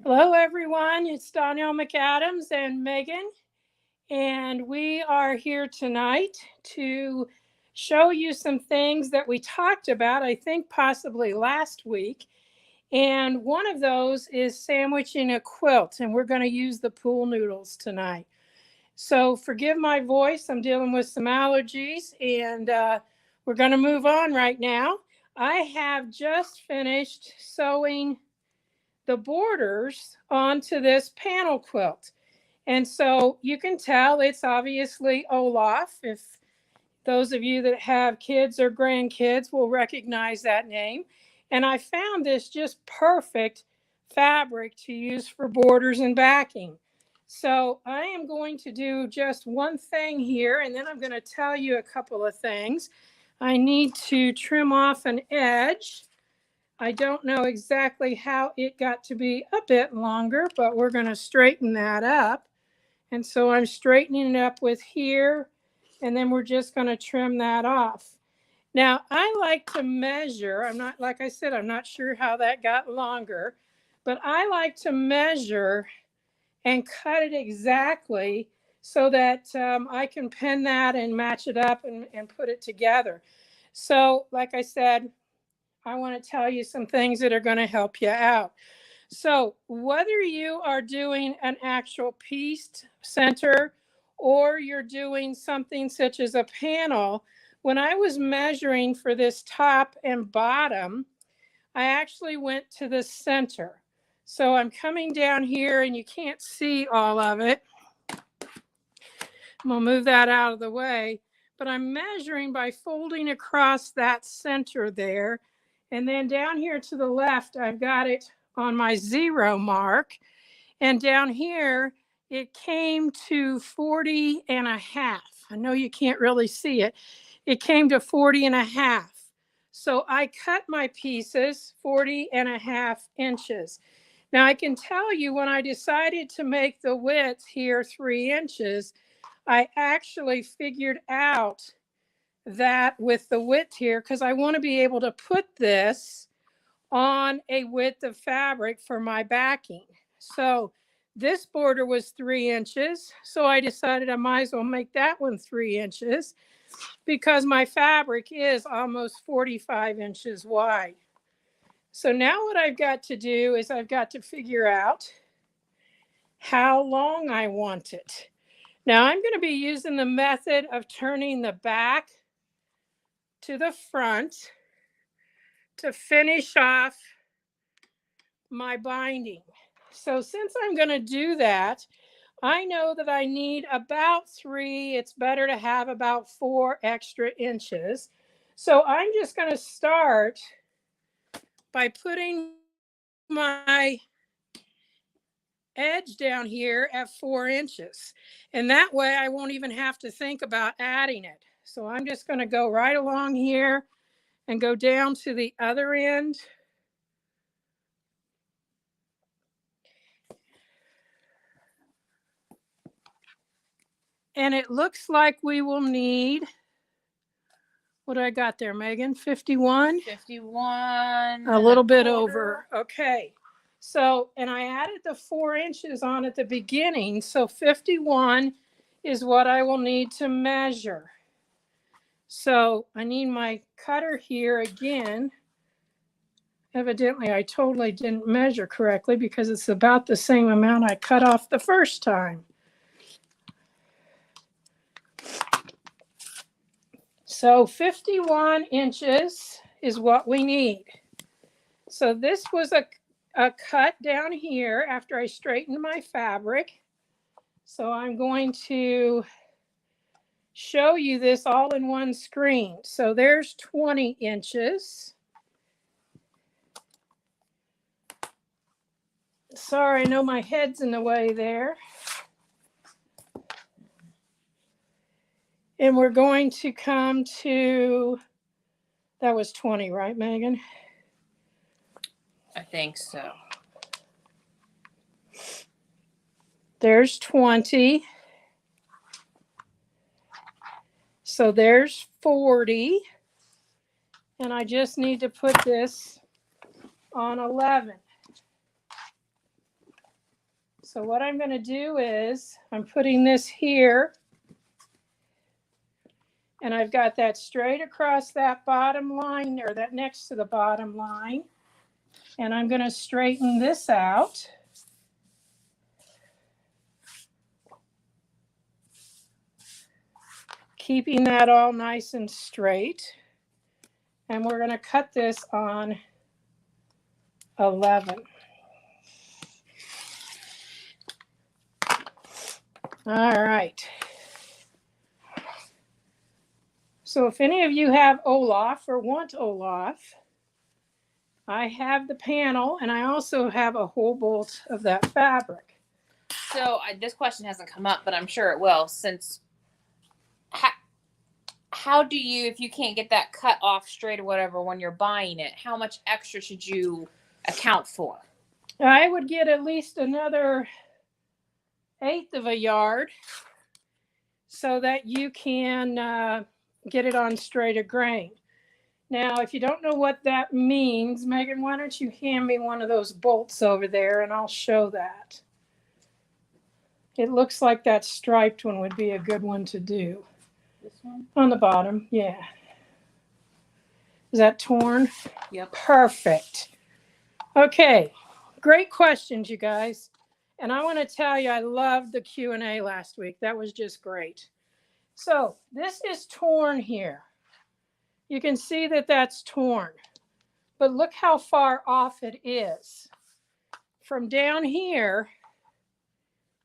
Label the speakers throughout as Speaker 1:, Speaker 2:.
Speaker 1: Hello, everyone. It's Donelle McAdams and Megan, and we are here tonight to show you some things that we talked about, I think possibly last week. And one of those is sandwiching a quilt, and we're going to use the pool noodles tonight. So forgive my voice. I'm dealing with some allergies, and we're going to move on right now. I have just finished sewing the borders onto this panel quilt. And so you can tell it's obviously Olaf. If those of you that have kids or grandkids will recognize that name. And I found this just perfect fabric to use for borders and backing. So I am going to do just one thing here, and then I'm going to tell you a couple of things. I need to trim off an edge. I don't know exactly how it got to be a bit longer, but we're going to straighten that up. And so I'm straightening it up with here, and then we're just going to trim that off. Now, I like to measure. I'm not, like I said, I'm not sure how that got longer, but I like to measure and cut it exactly so that I can pin that and match it up and put it together. So, like I said, I want to tell you some things that are going to help you out. So whether you are doing an actual pieced center or you're doing something such as a panel, when I was measuring for this top and bottom, I actually went to the center. So I'm coming down here and you can't see all of it. I'm going to move that out of the way, but I'm measuring by folding across that center there. And then down here to the left, I've got it on my 0 mark. And down here, it came to 40 and a half. I know you can't really see it. It came to 40 and a half. So I cut my pieces 40 and a half inches. Now I can tell you when I decided to make the width here 3 inches, I actually figured out that with the width here, because I want to be able to put this on a width of fabric for my backing. So this border was 3 inches. So I decided I might as well make that one 3 inches because my fabric is almost 45 inches wide. So now what I've got to do is I've got to figure out how long I want it. Now I'm going to be using the method of turning the back to the front to finish off my binding. So since I'm going to do that, I know that I need about 3. It's better to have about 4 extra inches. So I'm just going to start by putting my edge down here at 4 inches. And that way I won't even have to think about adding it. So I'm just going to go right along here and go down to the other end. And it looks like we will need, what do I got there, Megan? 51?
Speaker 2: 51.
Speaker 1: A little bit over. Okay. So, and I added the 4 inches on at the beginning. So 51 is what I will need to measure. So I need my cutter here again. Evidently, I totally didn't measure correctly because it's about the same amount I cut off the first time. So 51 inches is what we need. So this was a cut down here after I straightened my fabric. So I'm going to show you this all in one screen. So there's 20 inches. Sorry, I know my head's in the way there. And we're going to come to, that was 20, right, Megan?
Speaker 2: I think so.
Speaker 1: There's 20. So there's 40. And I just need to put this on 11. So what I'm going to do is I'm putting this here, and I've got that straight across that bottom line, or that next to the bottom line. And I'm going to straighten this out. Keeping that all nice and straight. And we're going to cut this on 11. All right. So if any of you have Olaf or want Olaf, I have the panel, and I also have a whole bolt of that fabric.
Speaker 2: So this question hasn't come up, but I'm sure it will. Since how do you, if you can't get that cut off straight or whatever when you're buying it, how much extra should you account for?
Speaker 1: I would get at least another 1/8 of a yard so that you can get it on straighter grain. Now, if you don't know what that means, Megan, why don't you hand me one of those bolts over there and I'll show that. It looks like that striped one would be a good one to do.
Speaker 2: This one?
Speaker 1: On the bottom, yeah. Is that torn?
Speaker 2: Yep.
Speaker 1: Perfect. Okay, great questions, you guys. And I want to tell you, I loved the Q&A last week. That was just great. So this is torn here. You can see that that's torn, but look how far off it is. From down here,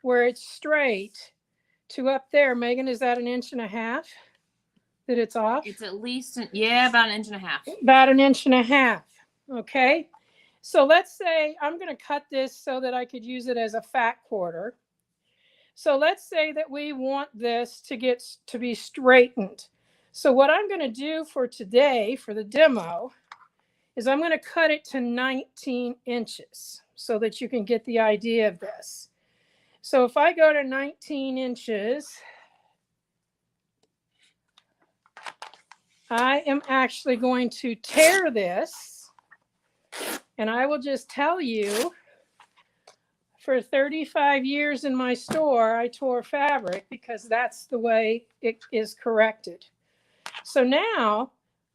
Speaker 1: where it's straight, to up there. Megan, is that 1.5 inches that it's off?
Speaker 2: It's at least, yeah, about 1.5 inches.
Speaker 1: About 1.5 inches. Okay. So let's say I'm going to cut this so that I could use it as a fat quarter. So let's say that we want this to be straightened. So what I'm going to do for today, for the demo, is I'm going to cut it to 19 inches so that you can get the idea of this. So if I go to 19 inches, I am actually going to tear this, and I will just tell you, for 35 years in my store, I tore fabric because that's the way it is corrected. So now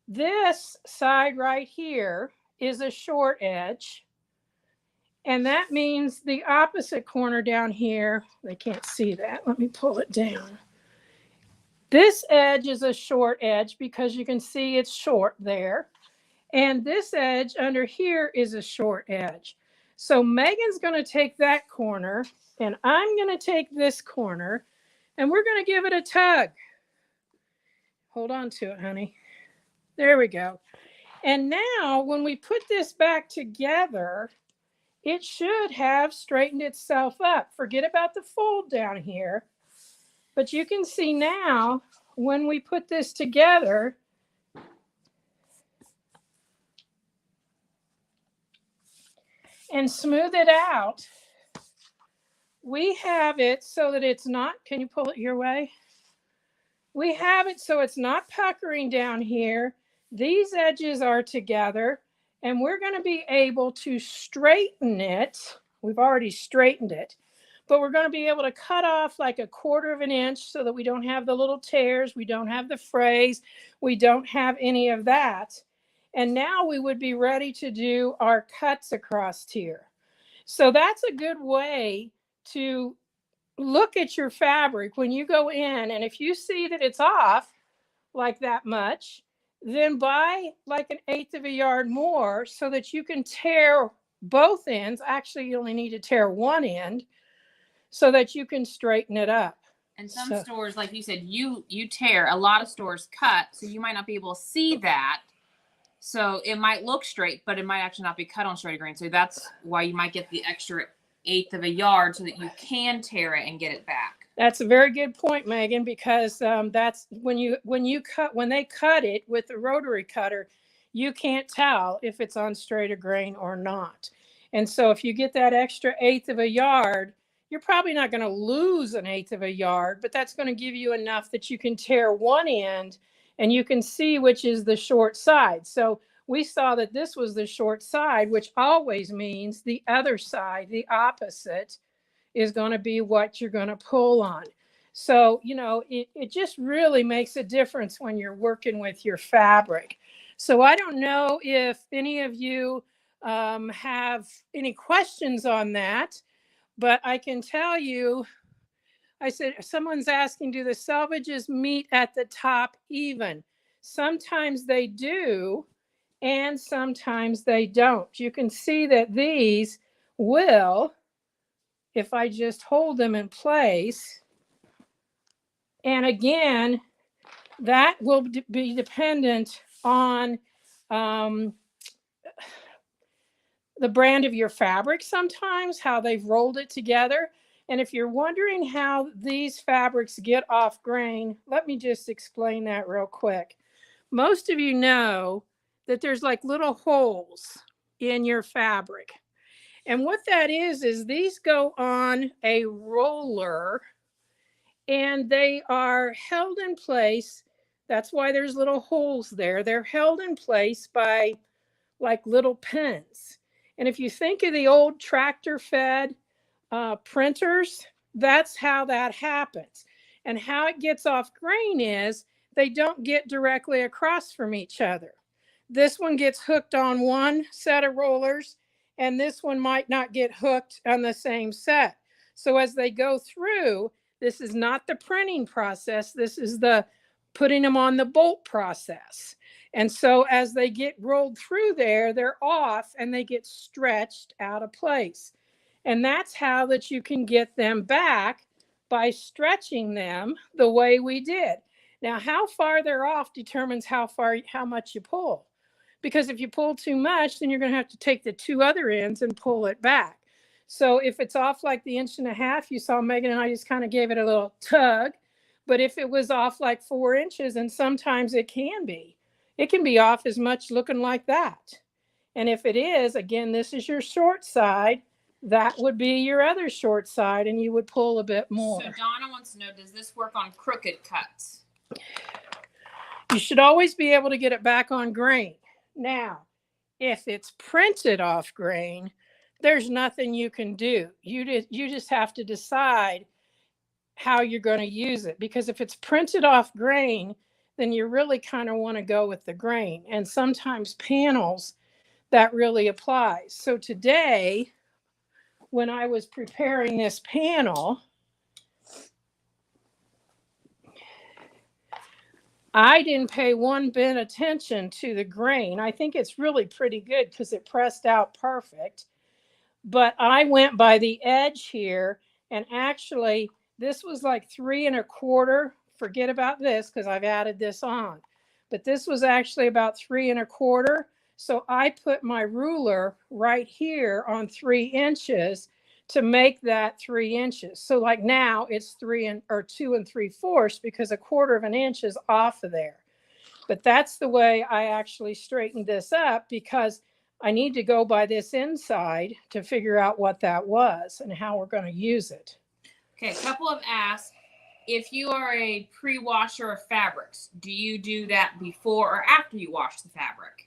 Speaker 1: this side right here is a short edge. And that means the opposite corner down here, they can't see that. Let me pull it down. This edge is a short edge because you can see it's short there. And this edge under here is a short edge. So Megan's going to take that corner, and I'm going to take this corner, and we're going to give it a tug. Hold on to it, honey. There we go. And now when we put this back together, it should have straightened itself up. Forget about the fold down here. But you can see now when we put this together, and smooth it out, we have it so that it's not, can you pull it your way? We have it so it's not puckering down here. These edges are together, and we're going to be able to straighten it. We've already straightened it, but we're going to be able to cut off like 1/4 inch so that we don't have the little tears, we don't have the frays, we don't have any of that. And now we would be ready to do our cuts across here. So that's a good way to look at your fabric when you go in. And if you see that it's off like that much, then buy like 1/8 of a yard more so that you can tear both ends. Actually, you only need to tear one end so that you can straighten it up.
Speaker 2: And some stores, like you said, you tear. A lot of stores cut, so you might not be able to see that. So it might look straight, but it might actually not be cut on straight grain. So that's why you might get the extra 1/8 of a yard so that you can tear it and get it back.
Speaker 1: That's a very good point, Megan, because that's when they cut it with the rotary cutter, you can't tell if it's on straighter grain or not. And so if you get that extra 1/8 of a yard, you're probably not going to lose 1/8 of a yard, but that's going to give you enough that you can tear one end and you can see which is the short side. So we saw that this was the short side, which always means the other side, the opposite, is going to be what you're going to pull on. So, you know, it just really makes a difference when you're working with your fabric. So I don't know if any of you have any questions on that, but I can tell you, I said, someone's asking, do the selvages meet at the top even? Sometimes they do, and sometimes they don't. You can see that these will, if I just hold them in place, and again, that will be dependent on the brand of your fabric sometimes, how they've rolled it together. And if you're wondering how these fabrics get off grain, let me just explain that real quick. Most of you know that there's like little holes in your fabric. And what that is these go on a roller and they are held in place. That's why there's little holes there. They're held in place by like little pins. And if you think of the old tractor fed printers, that's how that happens. And how it gets off grain is they don't get directly across from each other. This one gets hooked on one set of rollers, and this one might not get hooked on the same set. So as they go through, this is not the printing process. This is the putting them on the bolt process. And so as they get rolled through there, they're off and they get stretched out of place. And that's how that you can get them back, by stretching them the way we did. Now, how far they're off determines how much you pull. Because if you pull too much, then you're going to have to take the two other ends and pull it back. So if it's off like the 1.5 inches, you saw Megan and I just kind of gave it a little tug. But if it was off like 4 inches, and sometimes it can be off as much looking like that. And if it is, again, this is your short side, that would be your other short side, and you would pull a bit more.
Speaker 2: So Donna wants to know, does this work on crooked cuts?
Speaker 1: You should always be able to get it back on grain. Now, if it's printed off grain, there's nothing you can do. You just have to decide how you're going to use it. Because if it's printed off grain, then you really kind of want to go with the grain. And sometimes panels, that really applies. So today, when I was preparing this panel, I didn't pay one bit attention to the grain. I think it's really pretty good because it pressed out perfect. But I went by the edge here, and actually this was like 3 1/4. Forget about this because I've added this on. But this was actually about 3 1/4. So I put my ruler right here on 3 inches to make that 3 inches. So like now it's 2 3/4 because 1/4 inch is off of there. But that's the way I actually straightened this up, because I need to go by this inside to figure out what that was and how we're going to use it.
Speaker 2: Okay, a couple have asked, if you are a pre-washer of fabrics, do you do that before or after you wash the fabric?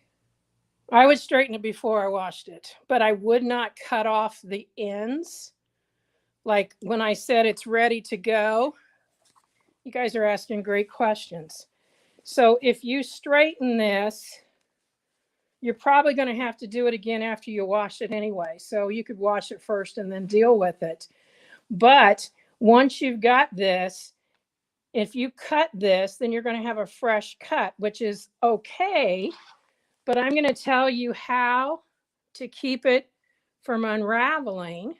Speaker 1: I would straighten it before I washed it, but I would not cut off the ends. Like when I said it's ready to go, you guys are asking great questions. So if you straighten this, you're probably going to have to do it again after you wash it anyway. So you could wash it first and then deal with it. But once you've got this, if you cut this, then you're going to have a fresh cut, which is okay. But I'm going to tell you how to keep it from unraveling.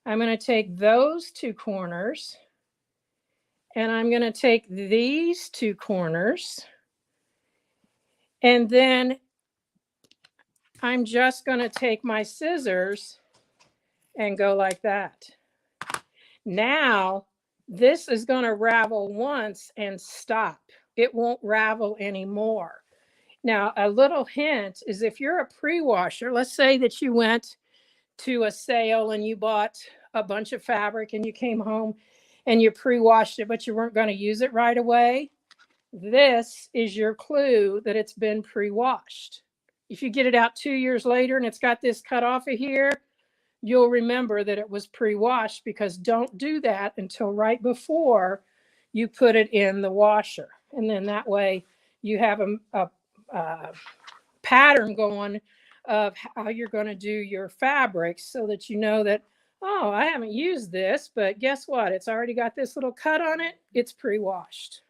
Speaker 1: I'm going to take those 2 corners, and I'm going to take these 2 corners, and then I'm just going to take my scissors and go like that. Now, this is going to ravel once and stop. It won't ravel anymore. Now, a little hint is, if you're a pre-washer, let's say that you went to a sale and you bought a bunch of fabric and you came home and you pre-washed it, but you weren't going to use it right away. This is your clue that it's been pre-washed. If you get it out 2 years later and it's got this cut off of here, you'll remember that it was pre-washed, because don't do that until right before you put it in the washer. And then that way you have a pattern going of how you're going to do your fabrics, so that you know that, oh, I haven't used this, but guess what? It's already got this little cut on it. It's pre-washed.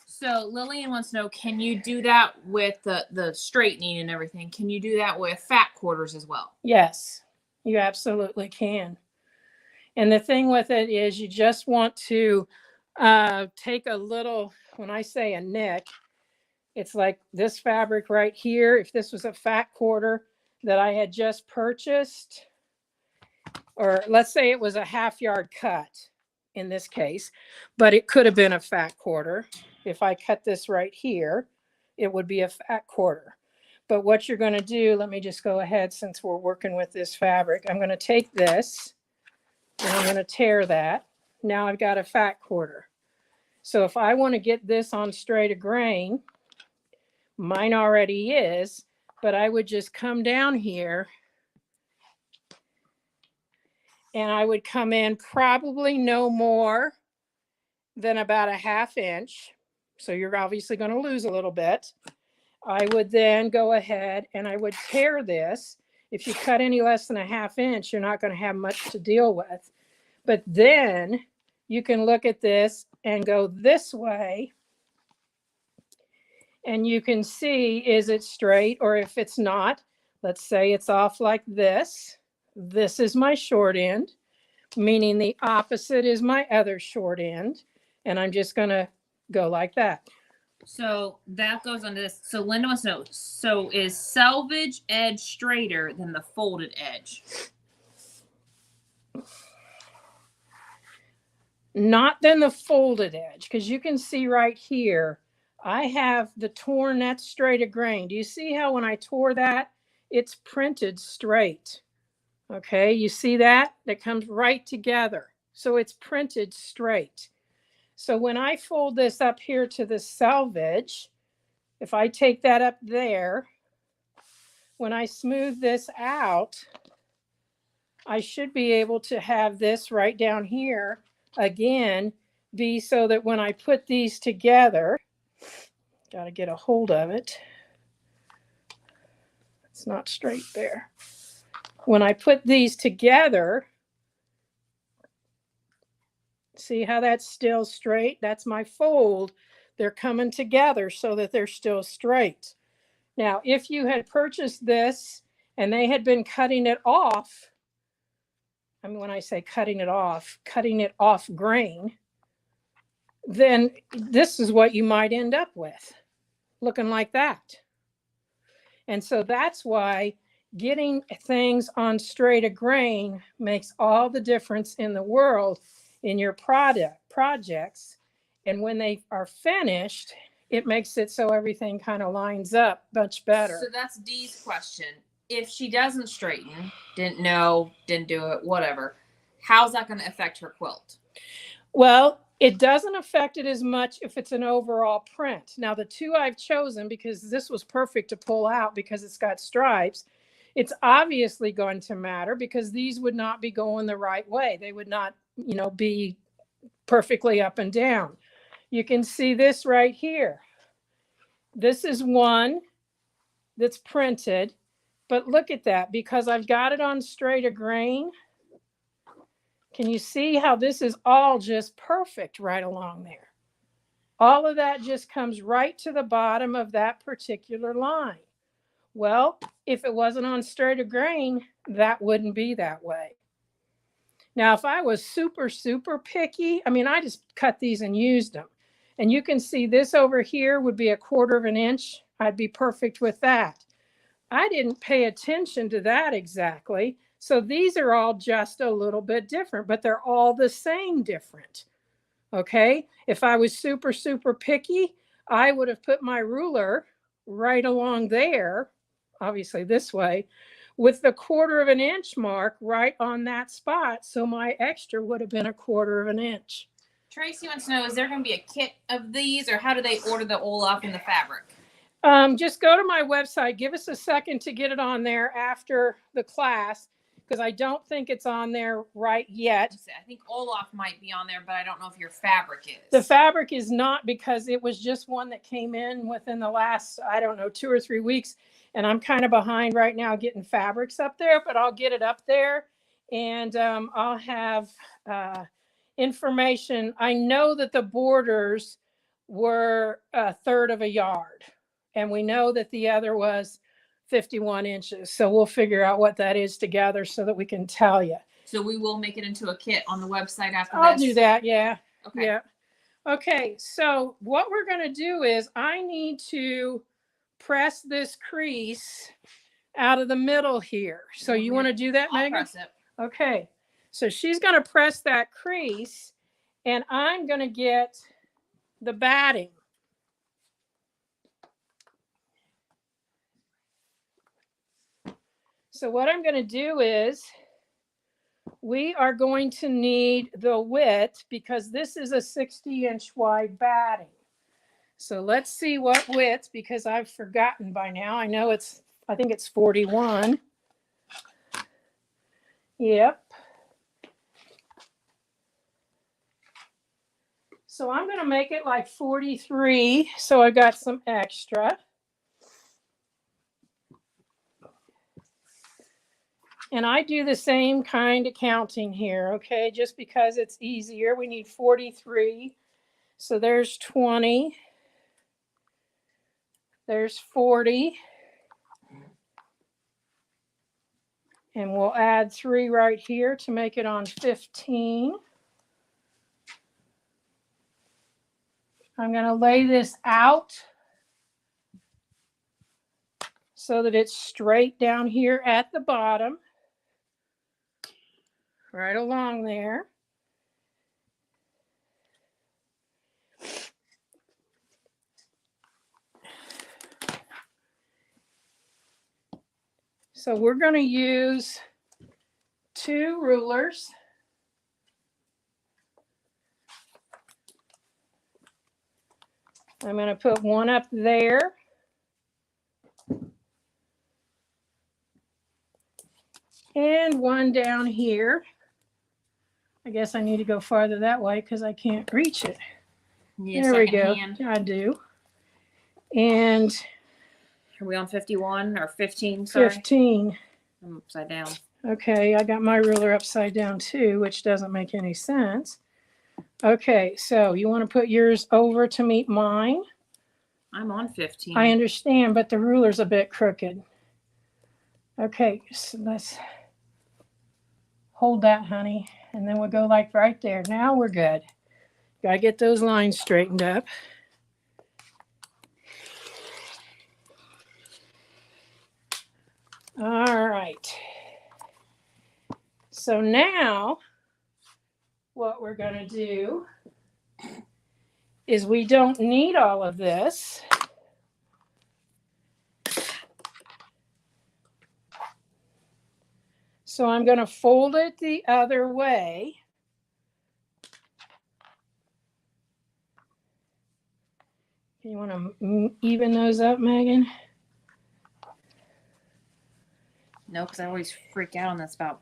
Speaker 2: So Lillian wants to know, can you do that with the straightening and everything? Can you do that with fat quarters as well?
Speaker 1: Yes, you absolutely can. And the thing with it is, you just want to take a little, when I say a nick, it's like this fabric right here. If this was a fat quarter that I had just purchased, or let's say it was a 1/2 yard cut in this case, but it could have been a fat quarter. If I cut this right here, it would be a fat quarter. But what you're going to do, let me just go ahead, since we're working with this fabric, I'm going to take this and I'm going to tear that. Now I've got a fat quarter. So if I want to get this on straight a grain, mine already is, but I would just come down here and I would come in probably no more than about a 1/2 inch. So you're obviously going to lose a little bit. I would then go ahead and I would tear this. If you cut any less than a 1/2 inch, you're not going to have much to deal with. But then you can look at this and go this way, and you can see, is it straight? Or if it's not, let's say it's off like this. This is my short end, meaning the opposite is my other short end. And I'm just going to go like that.
Speaker 2: So that goes on this. So Linda wants to know, so is selvage edge straighter than the folded edge?
Speaker 1: Not than the folded edge, because you can see right here, I have the torn, that's straight a grain. Do you see how when I tore that, it's printed straight? Okay, you see that? That comes right together. So it's printed straight. So when I fold this up here to the selvage, if I take that up there, when I smooth this out, I should be able to have this right down here again be so that when I put these together, got to get a hold of it. It's not straight there. When I put these together, see how that's still straight? That's my fold. They're coming together so that they're still straight. Now, if you had purchased this and they had been cutting it off, I mean, when I say cutting it off grain, then this is what you might end up with, looking like that. And so that's why getting things on straight a grain makes all the difference in the world in your projects. And when they are finished, it makes it so everything kind of lines up much better.
Speaker 2: So that's Dee's question. If she doesn't straighten, didn't know, didn't do it, whatever, how's that going to affect her quilt?
Speaker 1: Well, it doesn't affect it as much if it's an overall print. Now, the two I've chosen, because this was perfect to pull out because it's got stripes, it's obviously going to matter because these would not be going the right way. They would not, be perfectly up and down. You can see this right here. This is one that's printed, but look at that, because I've got it on straight a grain. Can you see how this is all just perfect right along there? All of that just comes right to the bottom of that particular line. Well, if it wasn't on straight a grain, that wouldn't be that way. Now, if I was super, super picky, I just cut these and used them. And you can see this over here would be 1/4 inch. I'd be perfect with that. I didn't pay attention to that exactly. So these are all just a little bit different, but they're all the same different. Okay. If I was super, super picky, I would have put my ruler right along there, obviously this way, with the 1/4 inch mark right on that spot. So my extra would have been 1/4 inch.
Speaker 2: Tracy wants to know, is there going to be a kit of these, or how do they order the Olaf and the fabric?
Speaker 1: Just go to my website. Give us a second to get it on there after the class. because I don't think it's on there right yet.
Speaker 2: I think Olaf might be on there, but I don't know if your fabric is.
Speaker 1: The fabric is not, because it was just one that came in within the last, I don't know, 2 or 3 weeks. And I'm kind of behind right now getting fabrics up there, but I'll get it up there. And I'll have information. I know that the borders were 1/3 of a yard. And we know that the other was 51 inches. So we'll figure out what that is together so that we can tell you.
Speaker 2: So we will make it into a kit on the website after
Speaker 1: I'll
Speaker 2: this?
Speaker 1: do that, yeah.
Speaker 2: Okay.
Speaker 1: Yeah. Okay, so what we're going to do is I need to press this crease out of the middle here. So you want to do that,
Speaker 2: I'll
Speaker 1: Megan?
Speaker 2: press it.
Speaker 1: Okay, so she's going to press that crease, and I'm going to get the batting. So what I'm going to do is we are going to need the width, because this is a 60-inch wide batting. So let's see what width, because I've forgotten by now. I know I think it's 41. Yep. So I'm going to make it like 43. So I got some extra. And I do the same kind of counting here, okay? Just because it's easier. We need 43. So there's 20. There's 40. And we'll add 3 right here to make it on 15. I'm going to lay this out so that it's straight down here at the bottom. Right along there. So we're going to use 2 rulers. I'm going to put one up there. And one down here. I guess I need to go farther that way because I can't reach it. There we go.
Speaker 2: Hand.
Speaker 1: I do. And
Speaker 2: are we on 51 or 15? Sorry.
Speaker 1: 15.
Speaker 2: I'm upside down.
Speaker 1: Okay, I got my ruler upside down too, which doesn't make any sense. Okay, so you want to put yours over to meet mine?
Speaker 2: I'm on 15.
Speaker 1: I understand, but the ruler's a bit crooked. Okay, so let's hold that, honey. And then we'll go like right there. Now we're good. Gotta get those lines straightened up. All right. So now what we're going to do is we don't need all of this. So I'm going to fold it the other way. You want to even those up, Megan?
Speaker 2: No, because I always freak out on this about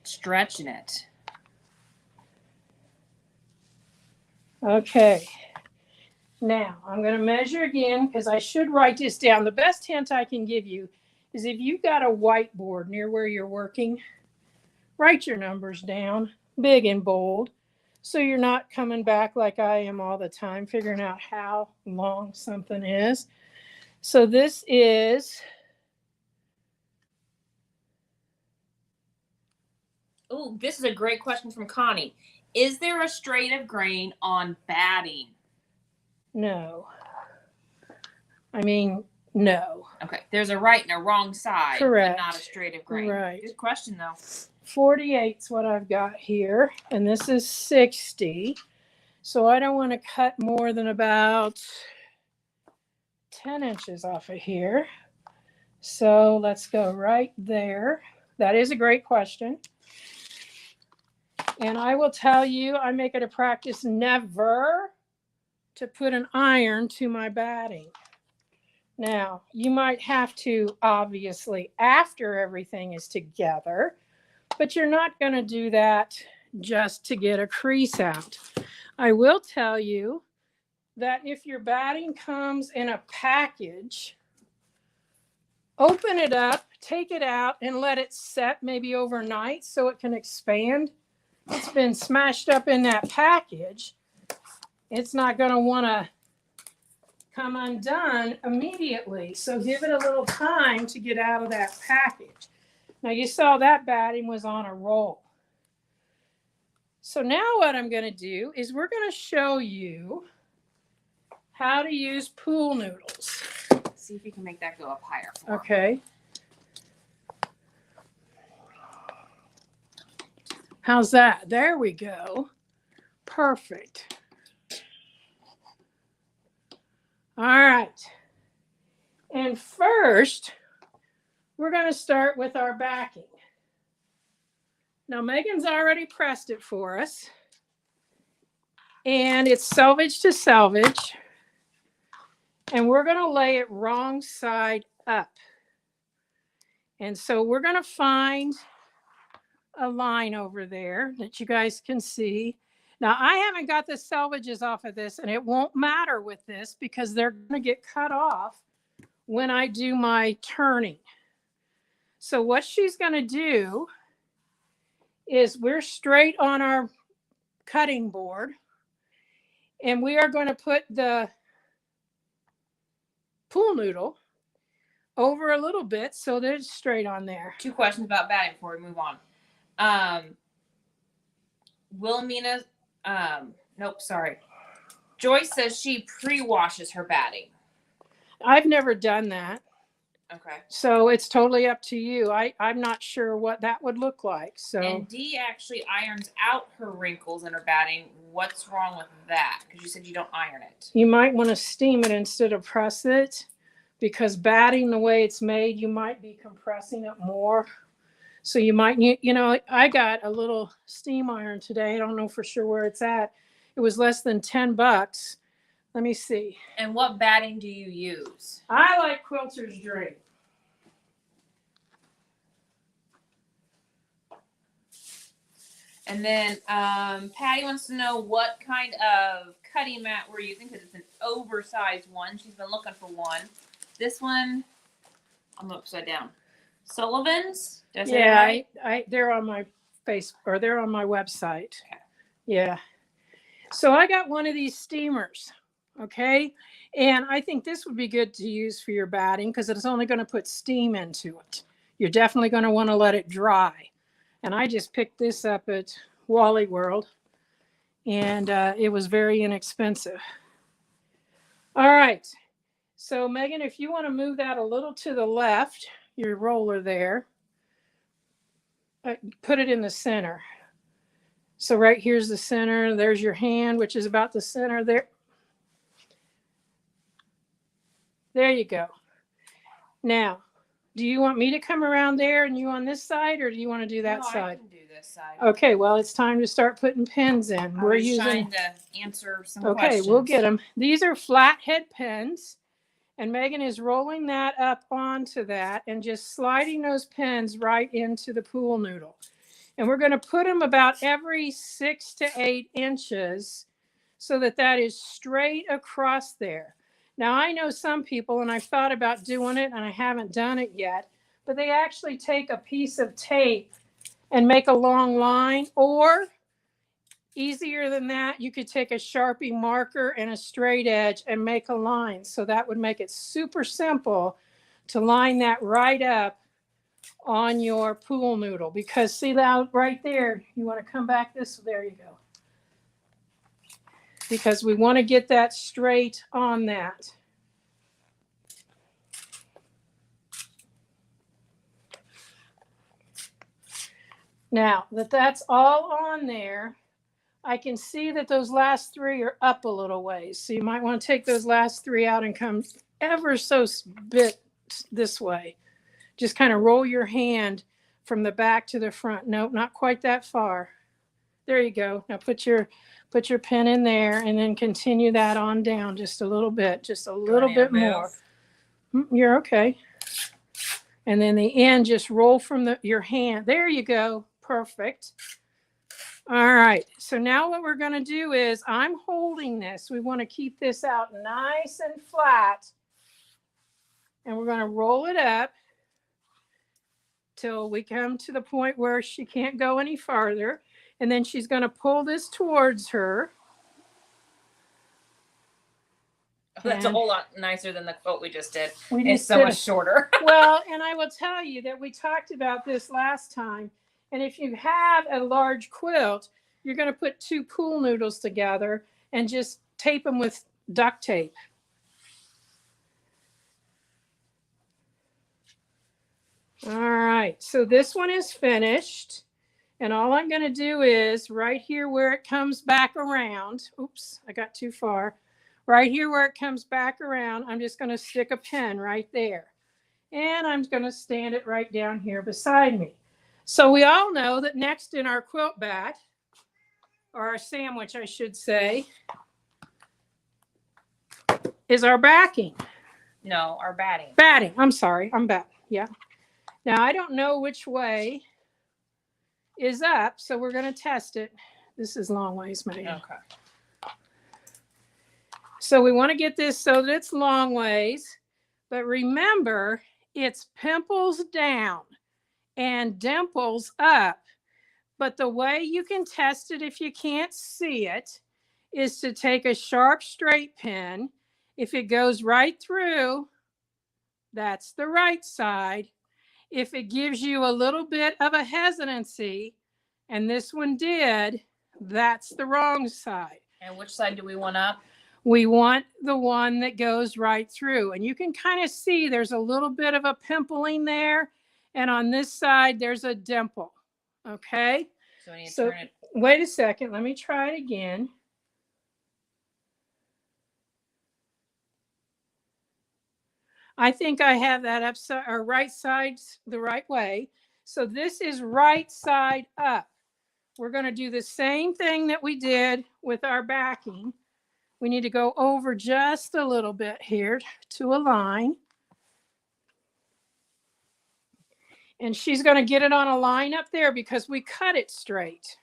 Speaker 2: stretching it.
Speaker 1: Okay. Now, I'm going to measure again because I should write this down. The best hint I can give you is if you've got a whiteboard near where you're working, write your numbers down, big and bold, so you're not coming back like I am all the time, figuring out how long something is. So this is...
Speaker 2: Oh, this is a great question from Connie. Is there a straight of grain on batting?
Speaker 1: No. I mean, no.
Speaker 2: Okay. There's a right and a wrong side.
Speaker 1: Correct.
Speaker 2: But not a straight of grain.
Speaker 1: Right.
Speaker 2: Good question, though.
Speaker 1: 48's what I've got here. And this is 60. So I don't want to cut more than about 10 inches off of here. So let's go right there. That is a great question. And I will tell you, I make it a practice never to put an iron to my batting. Now, you might have to, obviously, after everything is together, but you're not going to do that just to get a crease out. I will tell you that if your batting comes in a package, open it up, take it out, and let it set maybe overnight so it can expand. It's been smashed up in that package. It's not going to want to come undone immediately. So give it a little time to get out of that package. Now you saw that batting was on a roll. So now what I'm going to do is we're going to show you how to use pool noodles.
Speaker 2: See if you can make that go up higher.
Speaker 1: Okay. How's that? There we go. Perfect. All right. And first, we're going to start with our backing. Now, Megan's already pressed it for us. And it's selvage to selvage. And we're going to lay it wrong side up. And so we're going to find a line over there that you guys can see. Now, I haven't got the selvages off of this, and it won't matter with this because they're going to get cut off when I do my turning. So what she's going to do is we're straight on our cutting board, and we are going to put the pool noodle over a little bit so that it's straight on there.
Speaker 2: 2 questions about batting before we move on. Wilhelmina, nope, sorry. Joyce says she pre-washes her batting.
Speaker 1: I've never done that.
Speaker 2: Okay.
Speaker 1: So it's totally up to you. I'm not sure what that would look like. So.
Speaker 2: And Dee actually irons out her wrinkles in her batting. What's wrong with that? Because you said you don't iron it.
Speaker 1: You might want to steam it instead of press it, because batting the way it's made, you might be compressing it more. So you might, I got a little steam iron today. I don't know for sure where it's at. It was less than $10. Let me see.
Speaker 2: And what batting do you use?
Speaker 1: I like Quilter's Dream.
Speaker 2: And then Patty wants to know what kind of cutting mat we're using, because it's an oversized one. She's been looking for one. This one, I'm upside down. Sullivan's? Did I say that right?
Speaker 1: They're on my they're on my website. Okay. Yeah. So I got one of these steamers. Okay. And I think this would be good to use for your batting because it's only going to put steam into it. You're definitely going to want to let it dry. And I just picked this up at Wally World, and it was very inexpensive. All right. So Megan, if you want to move that a little to the left, your roller there, put it in the center. So right here's the center. There's your hand, which is about the center there. There you go. Now, do you want me to come around there and you on this side, or do you want to do that side?
Speaker 2: I can do this side.
Speaker 1: Okay, well, it's time to start putting pins in.
Speaker 2: We're trying to answer some questions.
Speaker 1: Okay, we'll get them. These are flathead pins, and Megan is rolling that up onto that and just sliding those pins right into the pool noodle. And we're going to put them about every 6 to 8 inches so that that is straight across there. Now, I know some people, and I've thought about doing it, and I haven't done it yet, but they actually take a piece of tape and make a long line, or easier than that, you could take a Sharpie marker and a straight edge and make a line. So that would make it super simple to line that right up on your pool noodle, because see that right there, you want to come back this, there you go. Because we want to get that straight on that. Now that that's all on there, I can see that those last 3 are up a little ways. So you might want to take those last 3 out and come ever so bit this way. Just kind of roll your hand from the back to the front. Nope, not quite that far. There you go. Now put your pin in there and then continue that on down just a little bit, just a little bit more. You're okay. And then the end, just roll from your hand. There you go. Perfect. All right, so now what we're going to do is I'm holding this. We want to keep this out nice and flat. And we're going to roll it up till we come to the point where she can't go any farther. And then she's going to pull this towards her.
Speaker 2: That's a whole lot nicer than the quilt we just did.
Speaker 1: It's
Speaker 2: so much shorter.
Speaker 1: Well, and I will tell you that we talked about this last time. And if you have a large quilt, you're going to put 2 pool noodles together and just tape them with duct tape. All right, so this one is finished. And all I'm going to do is right here where it comes back around. Oops, I got too far. Right here where it comes back around, I'm just going to stick a pin right there. And I'm going to stand it right down here beside me. So we all know that next in our quilt bat, or our sandwich, I should say, is our backing.
Speaker 2: No, our batting.
Speaker 1: Batting. I'm sorry. I'm back. Yeah. Now, I don't know which way is up, so we're going to test it. This is long ways, Megan.
Speaker 2: Okay.
Speaker 1: So we want to get this so that it's long ways. But remember, it's pimples down and dimples up. But the way you can test it if you can't see it is to take a sharp straight pin. If it goes right through, that's the right side. If it gives you a little bit of a hesitancy, and this one did, that's the wrong side.
Speaker 2: And which side do we want up?
Speaker 1: We want the one that goes right through. And you can kind of see there's a little bit of a pimpling there. And on this side, there's a dimple. Okay?
Speaker 2: So we need to
Speaker 1: So
Speaker 2: turn it.
Speaker 1: wait a second. Let me try it again. I think I have that upside or right side the right way. So this is right side up. We're going to do the same thing that we did with our backing. We need to go over just a little bit here to align. And she's going to get it on a line up there because we cut it straight.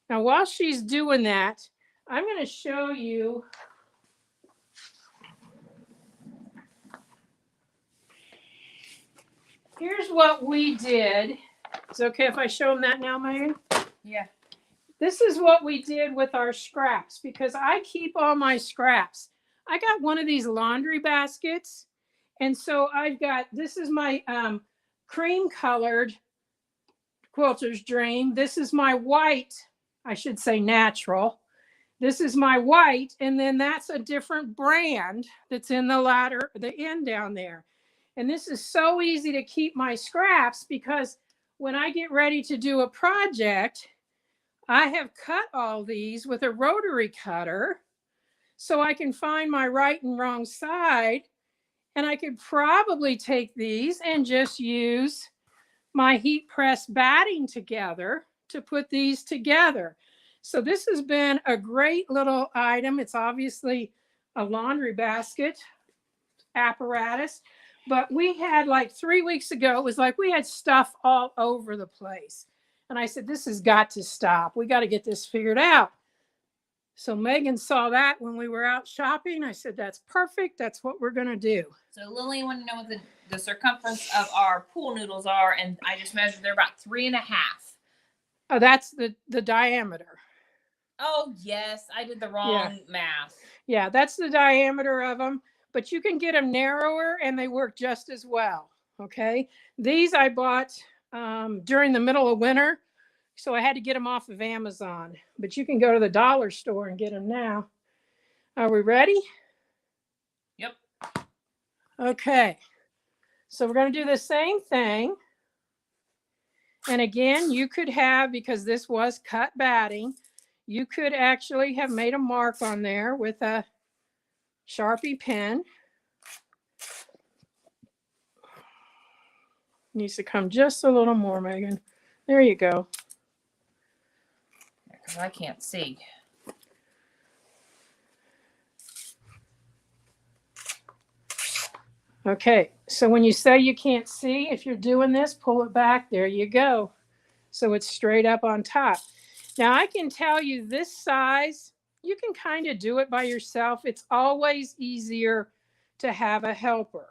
Speaker 1: Now, while she's doing that, I'm going to show you. Here's what we did. Is it okay if I show them that now, Megan?
Speaker 2: Yeah.
Speaker 1: This is what we did with our scraps because I keep all my scraps. I got one of these laundry baskets. And so I've got, this is my cream colored Quilter's Dream. This is my white, I should say natural. This is my white. And then that's a different brand that's in the ladder, the end down there. And this is so easy to keep my scraps because when I get ready to do a project, I have cut all these with a rotary cutter so I can find my right and wrong side. And I could probably take these and just use my heat press batting together to put these together. So this has been a great little item. It's obviously a laundry basket apparatus. But we had like 3 weeks ago, it was like we had stuff all over the place. And I said, this has got to stop. We got to get this figured out. So Megan saw that when we were out shopping. I said, that's perfect. That's what we're going to do.
Speaker 2: So Lily wanted to know what the circumference of our pool noodles are. And I just measured they're about 3.5.
Speaker 1: Oh, that's the diameter.
Speaker 2: Oh, yes. I did the wrong math.
Speaker 1: Yeah, that's the diameter of them. But you can get them narrower and they work just as well. Okay. These I bought during the middle of winter. So I had to get them off of Amazon. But you can go to the dollar store and get them now. Are we ready?
Speaker 2: Yep.
Speaker 1: Okay. So we're going to do the same thing. And again, you could have, because this was cut batting, you could actually have made a mark on there with a Sharpie pen. Needs to come just a little more, Megan. There you go.
Speaker 2: Because I can't see.
Speaker 1: Okay, so when you say you can't see, if you're doing this, pull it back. There you go. So it's straight up on top. Now I can tell you this size, you can kind of do it by yourself. It's always easier to have a helper,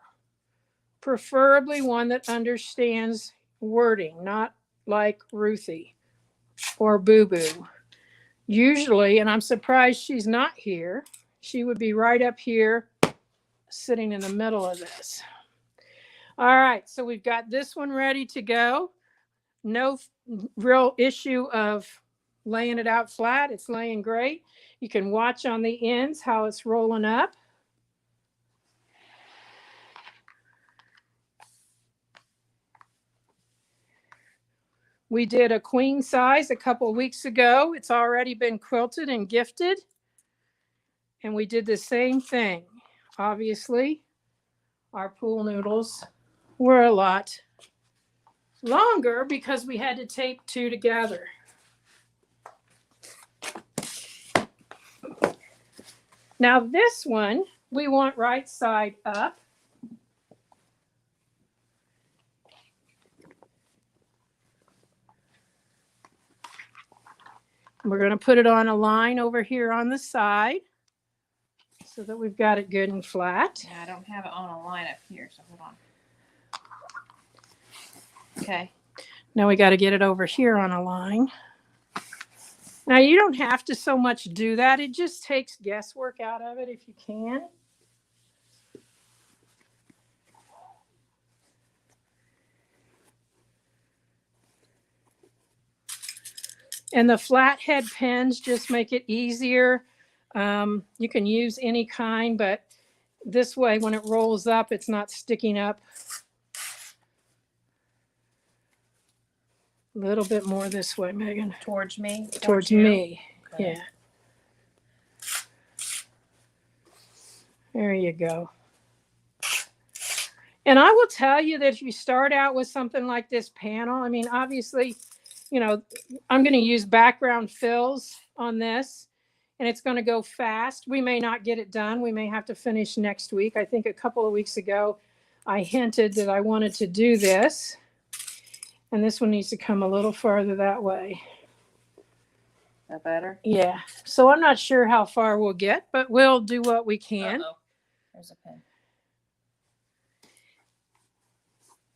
Speaker 1: preferably one that understands wording, not like Ruthie or Boo Boo. Usually, and I'm surprised she's not here, she would be right up here sitting in the middle of this. All right, so we've got this one ready to go. No real issue of laying it out flat. It's laying great. You can watch on the ends how it's rolling up. We did a queen size a couple of weeks ago. It's already been quilted and gifted. And we did the same thing. Obviously, our pool noodles were a lot longer because we had to tape two together. Now this one, we want right side up. We're going to put it on a line over here on the side so that we've got it good and flat.
Speaker 2: Yeah, I don't have it on a line up here, so hold on. Okay.
Speaker 1: Now we got to get it over here on a line. Now you don't have to so much do that. It just takes guesswork out of it if you can. And the flathead pins just make it easier. You can use any kind, but this way when it rolls up, it's not sticking up. A little bit more this way, Megan.
Speaker 2: Towards me?
Speaker 1: Towards me,
Speaker 2: Okay.
Speaker 1: yeah. There you go. And I will tell you that if you start out with something like this panel, I mean, obviously, you know, I'm going to use background fills on this, and it's going to go fast. We may not get it done. We may have to finish next week. I think a couple of weeks ago, I hinted that I wanted to do this. And this one needs to come a little farther that way.
Speaker 2: That better?
Speaker 1: Yeah. So I'm not sure how far we'll get, but we'll do what we can.
Speaker 2: Uh-oh. There's a pin.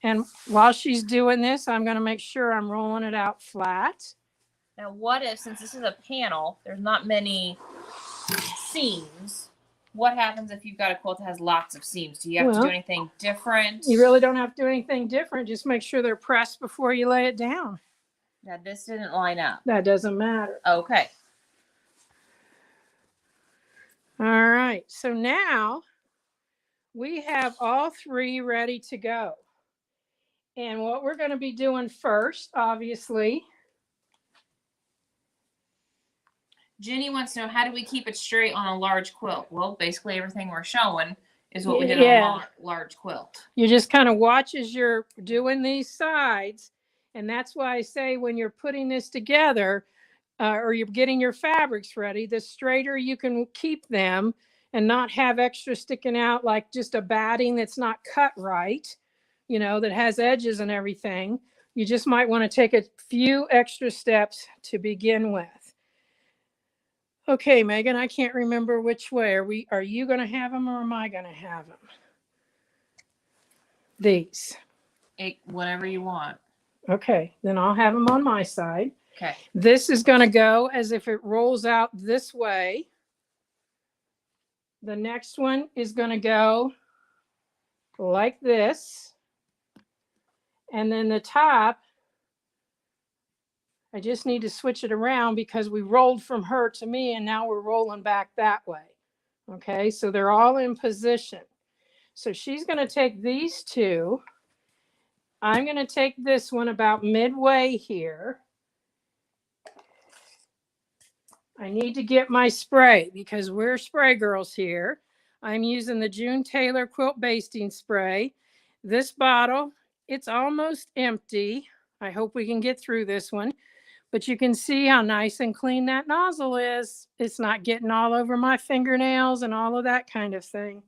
Speaker 1: And while she's doing this, I'm going to make sure I'm rolling it out flat.
Speaker 2: Now, what if, since this is a panel, there's not many seams, what happens if you've got a quilt that has lots of seams? Do you have to do anything different?
Speaker 1: You really don't have to do anything different. Just make sure they're pressed before you lay it down.
Speaker 2: Now, this didn't line up.
Speaker 1: That doesn't matter.
Speaker 2: Okay.
Speaker 1: All right. So now we have all three ready to go. And what we're going to be doing first, obviously.
Speaker 2: Jenny wants to know, how do we keep it straight on a large quilt? Well, basically everything we're showing is what we did on a large quilt.
Speaker 1: You just kind of watch as you're doing these sides. And that's why I say when you're putting this together or you're getting your fabrics ready, the straighter you can keep them and not have extra sticking out like just a batting that's not cut right, you know, that has edges and everything. You just might want to take a few extra steps to begin with. Okay, Megan, I can't remember which way. Are you going to have them or am I going to have them? These.
Speaker 2: Whatever you want.
Speaker 1: Okay, then I'll have them on my side.
Speaker 2: Okay.
Speaker 1: This is going to go as if it rolls out this way. The next one is going to go like this. And then the top, I just need to switch it around because we rolled from her to me and now we're rolling back that way. Okay, so they're all in position. So she's going to take these two. I'm going to take this one about midway here. I need to get my spray because we're spray girls here. I'm using the June Taylor Quilt Basting Spray. This bottle, it's almost empty. I hope we can get through this one. But you can see how nice and clean that nozzle is. It's not getting all over my fingernails and all of that kind of thing.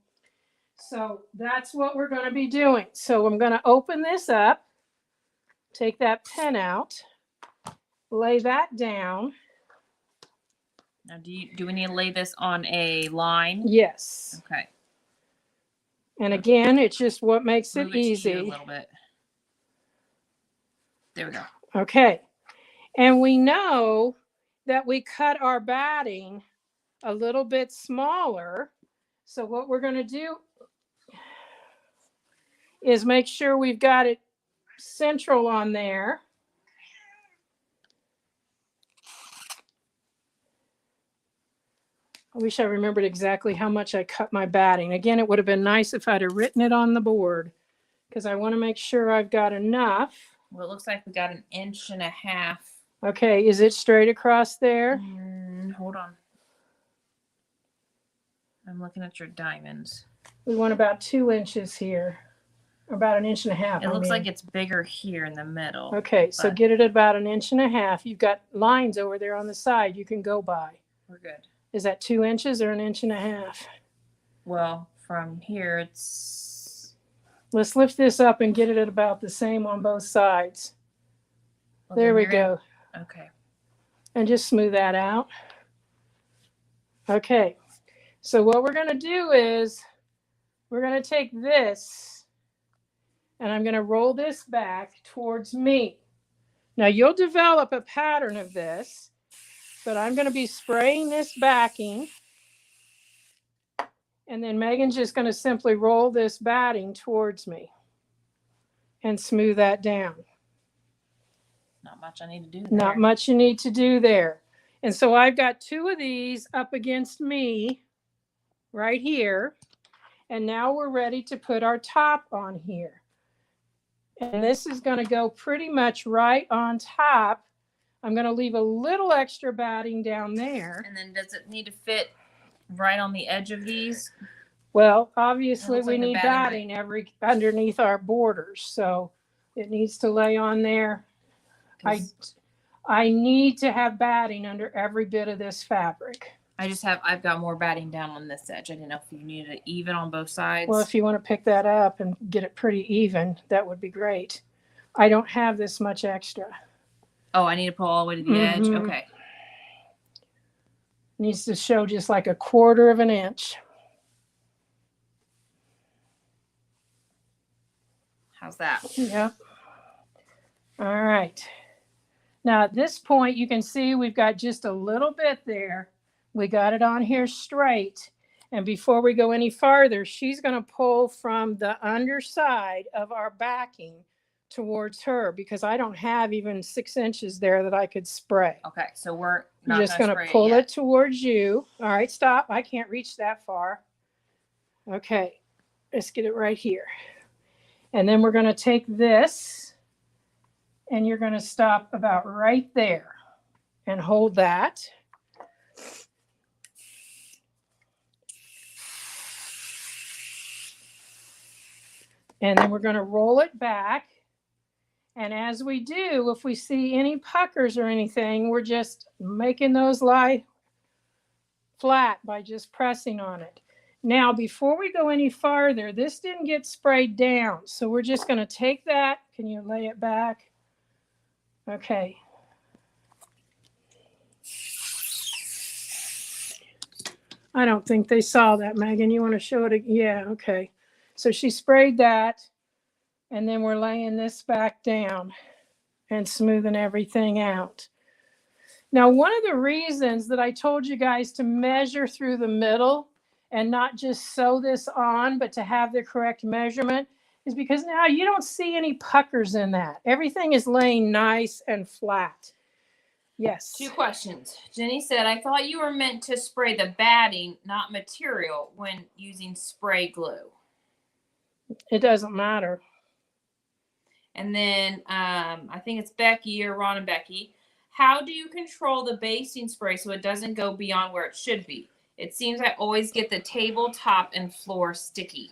Speaker 1: So that's what we're going to be doing. So I'm going to open this up, take that pen out, lay that down.
Speaker 2: Now, do we need to lay this on a line?
Speaker 1: Yes.
Speaker 2: Okay.
Speaker 1: And again, it's just what makes it
Speaker 2: Move it to you
Speaker 1: easy.
Speaker 2: a little bit. There we go.
Speaker 1: Okay. And we know that we cut our batting a little bit smaller. So what we're going to do is make sure we've got it central on there. I wish I remembered exactly how much I cut my batting. Again, it would have been nice if I'd have written it on the board because I want to make sure I've got enough.
Speaker 2: Well, it looks like we got 1.5 inches.
Speaker 1: Okay, is it straight across there?
Speaker 2: Hold on. I'm looking at your diamonds.
Speaker 1: We want about 2 inches here. About 1.5 inches.
Speaker 2: It looks like it's bigger here in the middle.
Speaker 1: Okay, so get it at about 1.5 inches. You've got lines over there on the side you can go by.
Speaker 2: We're good.
Speaker 1: Is that 2 inches or 1.5 inches?
Speaker 2: Well, from here it's...
Speaker 1: Let's lift this up and get it at about the same on both sides.
Speaker 2: Well,
Speaker 1: there we go.
Speaker 2: Okay.
Speaker 1: And just smooth that out. Okay, so what we're going to do is we're going to take this and I'm going to roll this back towards me. Now you'll develop a pattern of this, but I'm going to be spraying this backing. And then Megan's just going to simply roll this batting towards me and smooth that down.
Speaker 2: Not much I need to do there.
Speaker 1: Not much you need to do there. And so I've got 2 of these up against me right here. And now we're ready to put our top on here. And this is going to go pretty much right on top. I'm going to leave a little extra batting down there.
Speaker 2: And then does it need to fit right on the edge of these?
Speaker 1: Well, obviously we
Speaker 2: like
Speaker 1: need batting underneath our borders. So it needs to lay on there. I need to have batting under every bit of this fabric.
Speaker 2: I've got more batting down on this edge. I didn't know if you needed it even on both sides.
Speaker 1: Well, if you want to pick that up and get it pretty even, that would be great. I don't have this much extra.
Speaker 2: Oh, I need to pull all the way to the edge? Okay.
Speaker 1: Needs to show just like 1/4 inch.
Speaker 2: How's that?
Speaker 1: Yep. All right. Now at this point, you can see we've got just a little bit there. We got it on here straight. And before we go any farther, she's going to pull from the underside of our backing towards her because I don't have even 6 inches there that I could spray.
Speaker 2: Okay, so we're not
Speaker 1: just going to pull it towards you. All right, stop. I can't reach that far. Okay, let's get it right here. And then we're going to take this and you're going to stop about right there and hold that. And then we're going to roll it back. And as we do, if we see any puckers or anything, we're just making those lie flat by just pressing on it. Now, before we go any farther, this didn't get sprayed down. So we're just going to take that. Can you lay it back? Okay. I don't think they saw that, Megan. You want to show it? Yeah, okay. So she sprayed that, and then we're laying this back down and smoothing everything out. Now, one of the reasons that I told you guys to measure through the middle and not just sew this on, but to have the correct measurement is because now you don't see any puckers in that. Everything is laying nice and flat. Yes.
Speaker 2: 2 questions. Jenny said, I thought you were meant to spray the batting, not material, when using spray glue.
Speaker 1: It doesn't matter.
Speaker 2: And then I think it's Becky or Ron and Becky. How do you control the basting spray so it doesn't go beyond where it should be? It seems I always get the tabletop and floor sticky.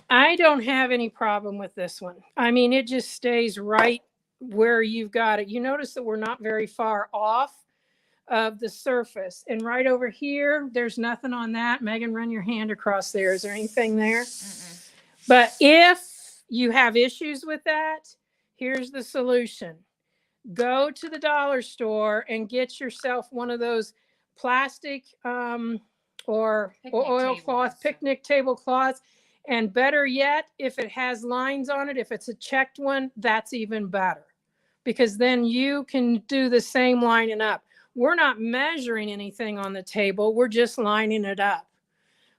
Speaker 1: I don't have any problem with this one. I mean, it just stays right where you've got it. You notice that we're not very far off of the surface. And right over here, there's nothing on that. Megan, run your hand across there. Is there anything there?
Speaker 2: Mm-mm.
Speaker 1: But if you have issues with that, here's the solution. Go to the dollar store and get yourself one of those plastic or oilcloth picnic tablecloths. And better yet, if it has lines on it, if it's a checked one, that's even better, because then you can do the same lining up. We're not measuring anything on the table. We're just lining it up.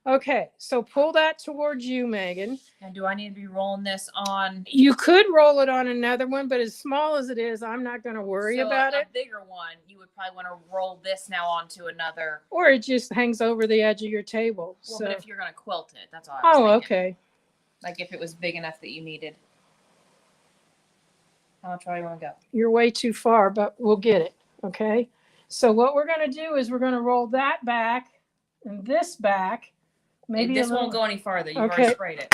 Speaker 1: Okay, so pull that towards you, Megan.
Speaker 2: And do I need to be rolling this on?
Speaker 1: You could roll it on another one, but as small as it is, I'm not going to worry about it.
Speaker 2: A bigger one, you would probably want to roll this now onto another.
Speaker 1: Or it just hangs over the edge of your table.
Speaker 2: Well,
Speaker 1: so.
Speaker 2: But if you're going to quilt it, that's all I was thinking.
Speaker 1: Okay.
Speaker 2: Like if it was big enough that you needed. How much farther you want to go?
Speaker 1: You're way too far, but we'll get it. Okay. So what we're going to do is we're going to roll that back and this back. Maybe
Speaker 2: this won't go any farther. You've already sprayed it.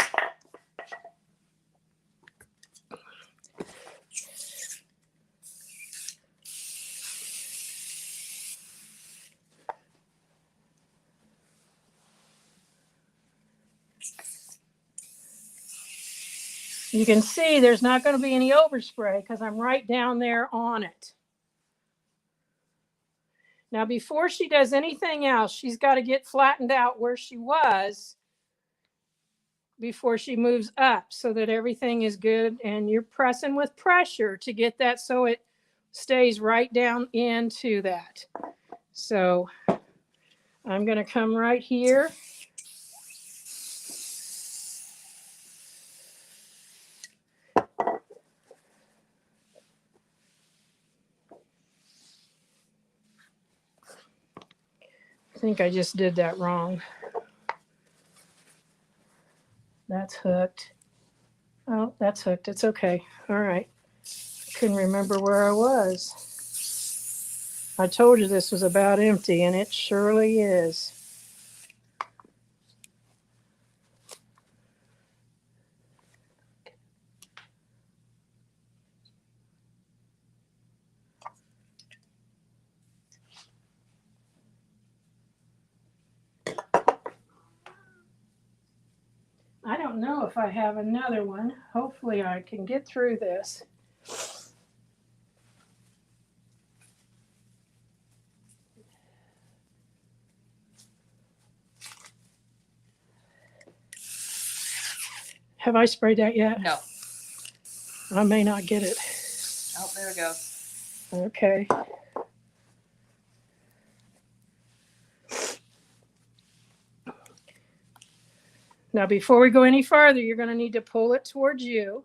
Speaker 1: You can see there's not going to be any overspray because I'm right down there on it. Now, before she does anything else, she's got to get flattened out where she was before she moves up so that everything is good. And you're pressing with pressure to get that so it stays right down into that. So I'm going to come right here. I think I just did that wrong. That's hooked. Oh, that's hooked. It's okay. All right. Couldn't remember where I was. I told you this was about empty, and it surely is. I don't know if I have another one. Hopefully I can get through this. Have I sprayed that yet?
Speaker 2: No.
Speaker 1: I may not get it.
Speaker 2: Oh, there it goes.
Speaker 1: Okay. Now, before we go any farther, you're going to need to pull it towards you.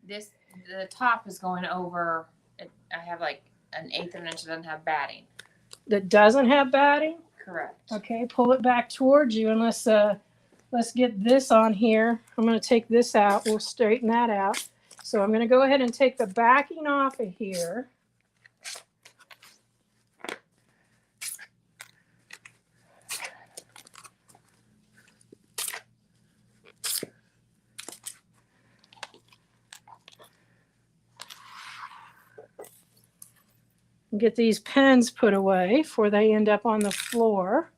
Speaker 2: The top is going over. I have like 1/8 of an inch that doesn't have batting.
Speaker 1: That doesn't have batting?
Speaker 2: Correct.
Speaker 1: Okay, pull it back towards you, and let's get this on here. I'm going to take this out. We'll straighten that out. So I'm going to go ahead and take the backing off of here. Get these pens put away before they end up on the floor.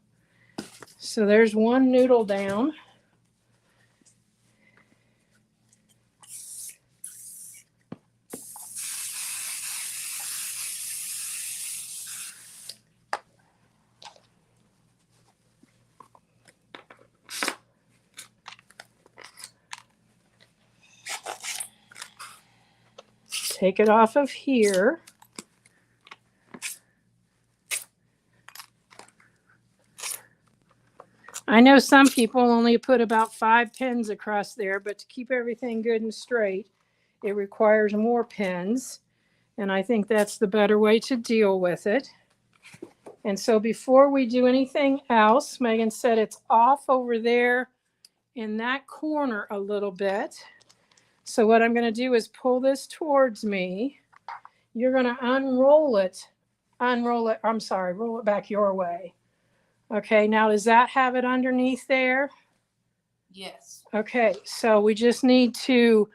Speaker 1: So there's one noodle down. Take it off of here. I know some people only put about 5 pins across there, but to keep everything good and straight, it requires more pins. And I think that's the better way to deal with it. And so before we do anything else, Megan said it's off over there in that corner a little bit. So what I'm going to do is pull this towards me. You're going to roll it back your way. Okay, now does that have it underneath there?
Speaker 2: Yes.
Speaker 1: Okay, so we just need to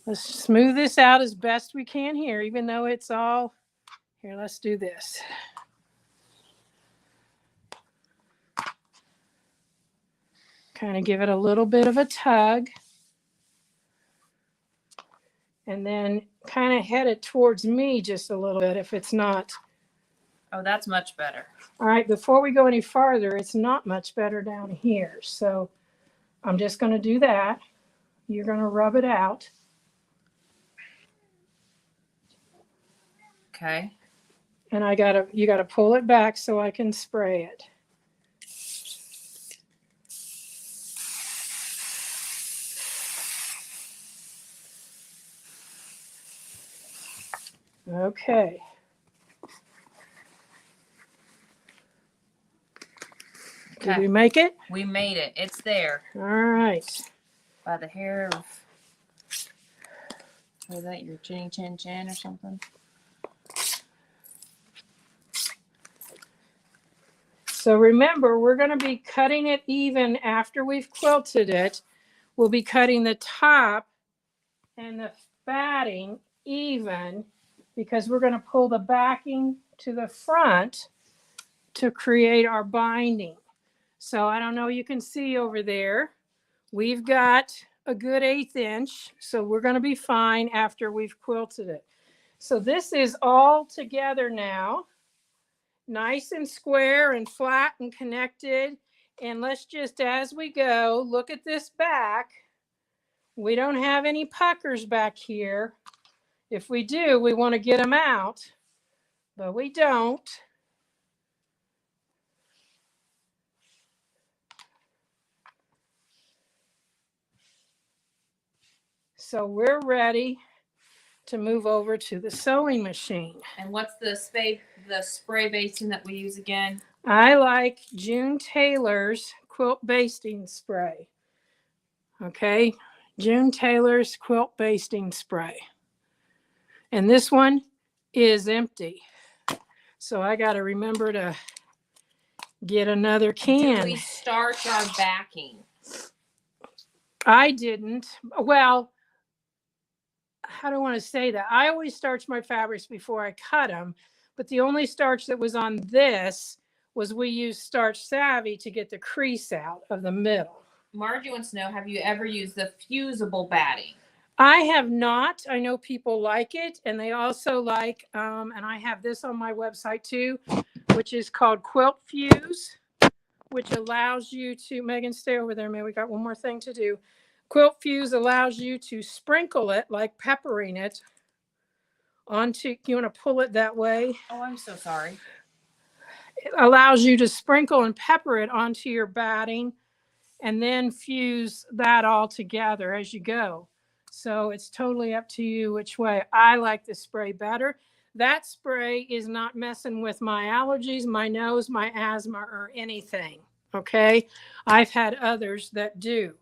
Speaker 1: Let's smooth this out as best we can here, even though it's all, here, let's do this. Kind of give it a little bit of a tug. And then kind of head it towards me just a little bit if it's not.
Speaker 2: Oh, that's much better.
Speaker 1: All right, before we go any farther, it's not much better down here. So I'm just going to do that. You're going to rub it out.
Speaker 2: Okay.
Speaker 1: And you gotta pull it back so I can spray it. Okay. Did we make it?
Speaker 2: We made it. It's there.
Speaker 1: All right.
Speaker 2: By the hair of, what is that, your chinny chin chin or something?
Speaker 1: So remember, we're going to be cutting it even after we've quilted it. We'll be cutting the top and the batting even because we're going to pull the backing to the front to create our binding. So I don't know, you can see over there, we've got a good 1/8 inch. So we're going to be fine after we've quilted it. So this is all together now. Nice and square and flat and connected. And let's just, as we go, look at this back. We don't have any puckers back here. If we do, we want to get them out, but we don't. So we're ready to move over to the sewing machine.
Speaker 2: And what's the spray basting that we use again?
Speaker 1: I like June Taylor's quilt basting spray. Okay, June Taylor's quilt basting spray. And this one is empty. So I got to remember to get another can.
Speaker 2: Do we starch our backing?
Speaker 1: I didn't. Well, how do I want to say that? I always starch my fabrics before I cut them, but the only starch that was on this was we used Starch Savvy to get the crease out of the middle.
Speaker 2: Margie wants to know, have you ever used the fusible batting?
Speaker 1: I have not. I know people like it, and they also like, and I have this on my website too, which is called Quilt Fuse, which allows you to, Megan, stay over there, man. We got one more thing to do. Quilt Fuse allows you to sprinkle it, like peppering it, onto, you want to pull it that way?
Speaker 2: Oh, I'm so sorry.
Speaker 1: It allows you to sprinkle and pepper it onto your batting and then fuse that all together as you go. So it's totally up to you which way. I like the spray better. That spray is not messing with my allergies, my nose, my asthma, or anything. Okay? I've had others that do.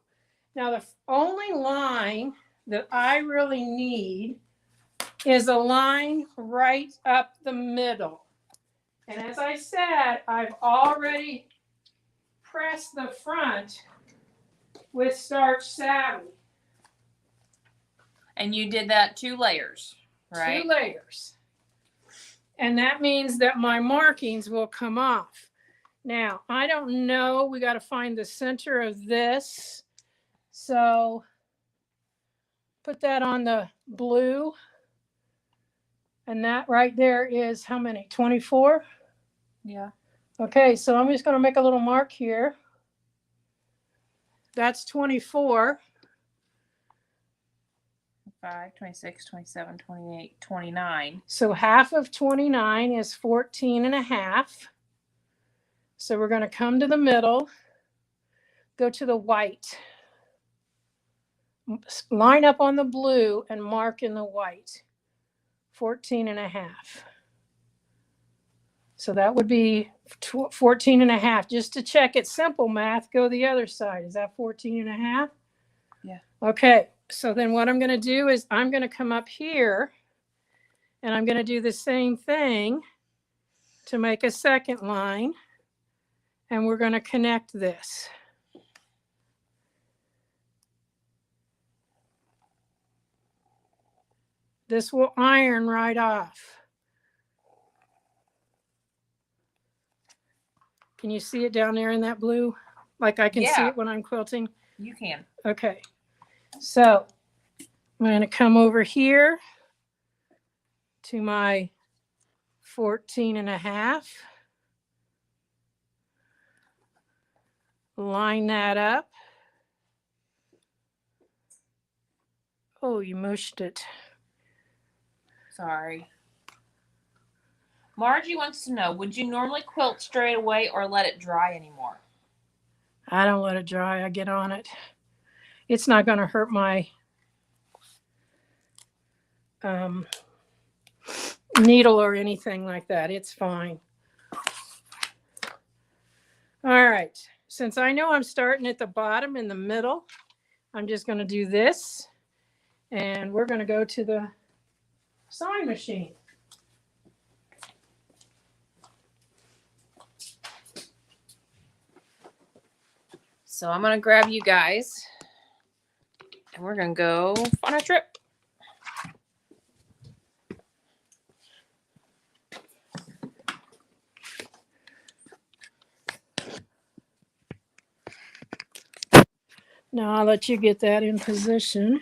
Speaker 1: Now, the only line that I really need is a line right up the middle. And as I said, I've already pressed the front with Starch Savvy.
Speaker 2: And you did that 2 layers, right?
Speaker 1: 2 layers. And that means that my markings will come off. Now, I don't know. We got to find the center of this. So put that on the blue. And that right there is how many? 24?
Speaker 2: Yeah.
Speaker 1: Okay, so I'm just going to make a little mark here. That's 24.
Speaker 2: 25, 26, 27, 28, 29.
Speaker 1: So half of 29 is 14 and a half. So we're going to come to the middle, go to the white, line up on the blue and mark in the white, 14 and a half. So that would be 14 and a half. Just to check it, simple math, go the other side. Is that 14 and a half?
Speaker 2: Yeah.
Speaker 1: Okay, so then what I'm going to do is I'm going to come up here and I'm going to do the same thing to make a second line. And we're going to connect this. This will iron right off. Can you see it down there in that blue? Like I can see it when I'm quilting?
Speaker 2: You can.
Speaker 1: Okay. So I'm going to come over here to my 14.5. Line that up. Oh, you mushed it.
Speaker 2: Sorry. Margie wants to know, would you normally quilt straight away or let it dry anymore?
Speaker 1: I don't let it dry. I get on it. It's not going to hurt my needle or anything like that. It's fine. All right. Since I know I'm starting at the bottom in the middle, I'm just going to do this. And we're going to go to the sewing machine.
Speaker 2: So I'm going to grab you guys and we're going to go on a trip.
Speaker 1: Now I'll let you get that in position.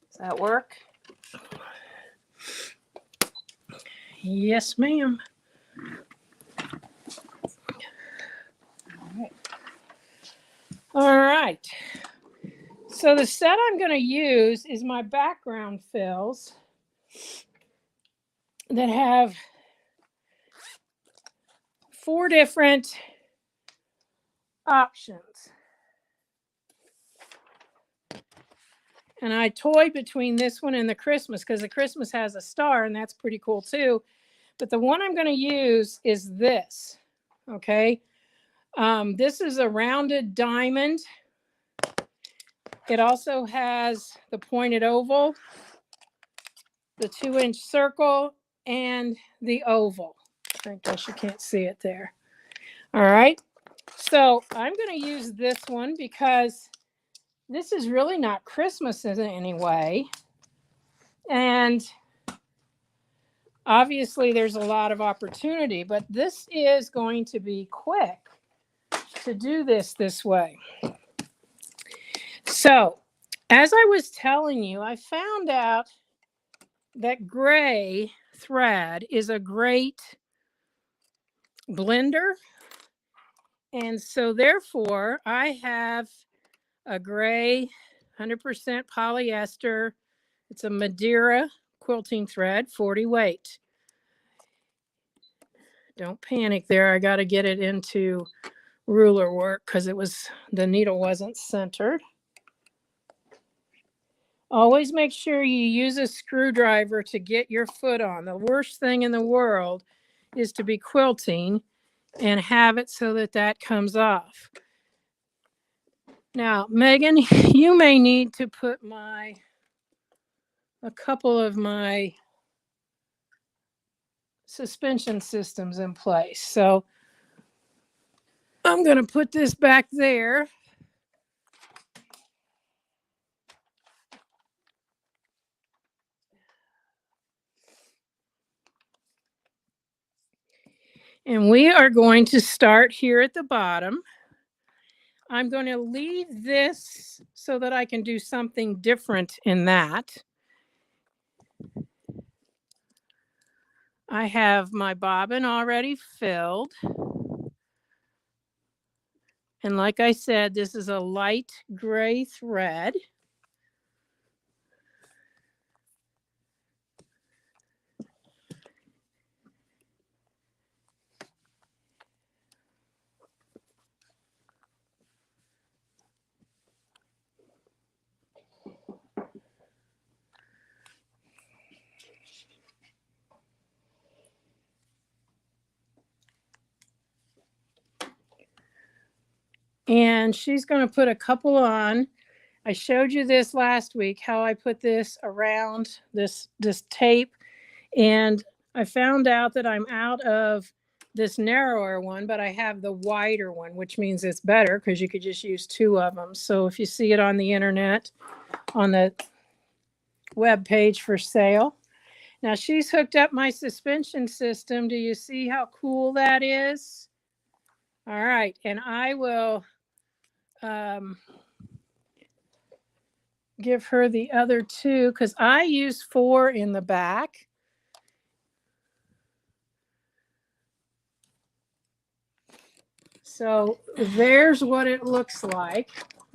Speaker 2: Does that work?
Speaker 1: Yes, ma'am. All right. So the set I'm going to use is my background fills that have 4 different options. And I toyed between this one and the Christmas because the Christmas has a star and that's pretty cool too. But the one I'm going to use is this. Okay. This is a rounded diamond. It also has the pointed oval, the 2-inch circle, and the oval. I guess you can't see it there. All right. So I'm going to use this one because this is really not Christmas in any way. And obviously there's a lot of opportunity, but this is going to be quick to do this way. So as I was telling you, I found out that gray thread is a great blender. And so therefore I have a gray 100% polyester. It's a Madeira quilting thread, 40 weight. Don't panic there. I got to get it into ruler work because the needle wasn't centered. Always make sure you use a screwdriver to get your foot on. The worst thing in the world is to be quilting and have it so that comes off. Now, Megan, you may need to put a couple of my suspension systems in place. So I'm going to put this back there. And we are going to start here at the bottom. I'm going to leave this so that I can do something different in that. I have my bobbin already filled. And like I said, this is a light gray thread. And she's going to put a couple on. I showed you this last week, how I put this around this tape. And I found out that I'm out of this narrower one, but I have the wider one, which means it's better because you could just use 2 of them. So if you see it on the internet, on the web page for sale. Now she's hooked up my suspension system. Do you see how cool that is? All right, and I will give her the other 2 because I use 4 in the back. So there's what it looks like.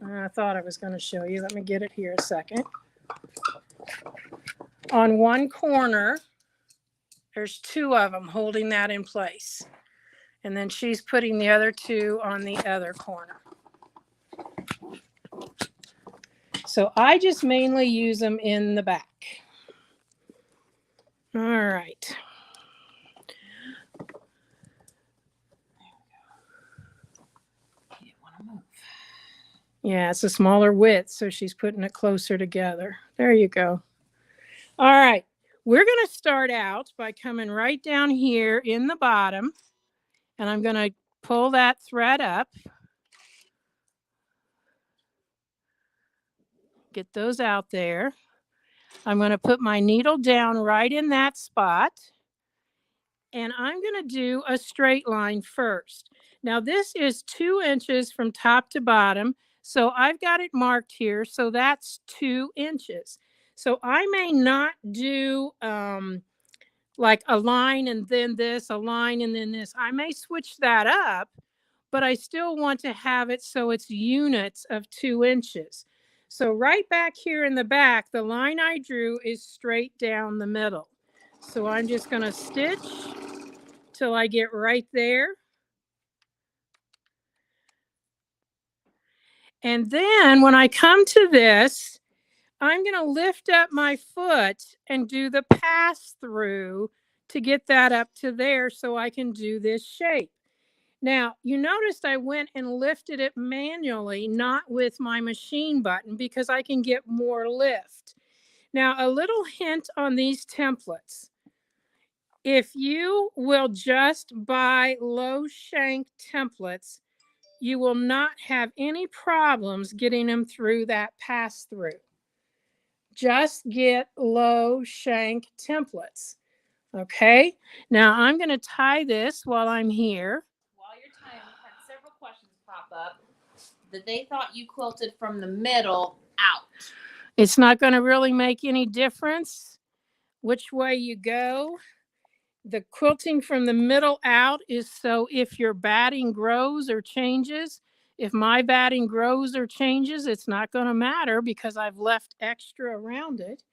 Speaker 1: I thought I was going to show you. Let me get it here a second. On one corner, there's 2 of them holding that in place. And then she's putting the other 2 on the other corner. So I just mainly use them in the back. All right. Yeah, it's a smaller width, so she's putting it closer together. There you go. All right. We're going to start out by coming right down here in the bottom, and I'm going to pull that thread up. Get those out there. I'm going to put my needle down right in that spot, and I'm going to do a straight line first. Now this is 2 inches from top to bottom. So I've got it marked here. So that's 2 inches. So I may not do like a line and then this, a line and then this. I may switch that up, but I still want to have it so it's units of 2 inches. So right back here in the back, the line I drew is straight down the middle. So I'm just going to stitch till I get right there. And then when I come to this, I'm going to lift up my foot and do the pass through to get that up to there so I can do this shape. Now, you noticed I went and lifted it manually, not with my machine button, because I can get more lift. Now, a little hint on these templates. If you will just buy low shank templates, you will not have any problems getting them through that pass through. Just get low shank templates. Okay, now I'm going to tie this while I'm here.
Speaker 2: While you're tying, we've had several questions pop up that they thought you quilted from the middle out.
Speaker 1: It's not going to really make any difference which way you go. The quilting from the middle out is so if your batting grows or changes, if my batting grows or changes, it's not going to matter because I've left extra around it.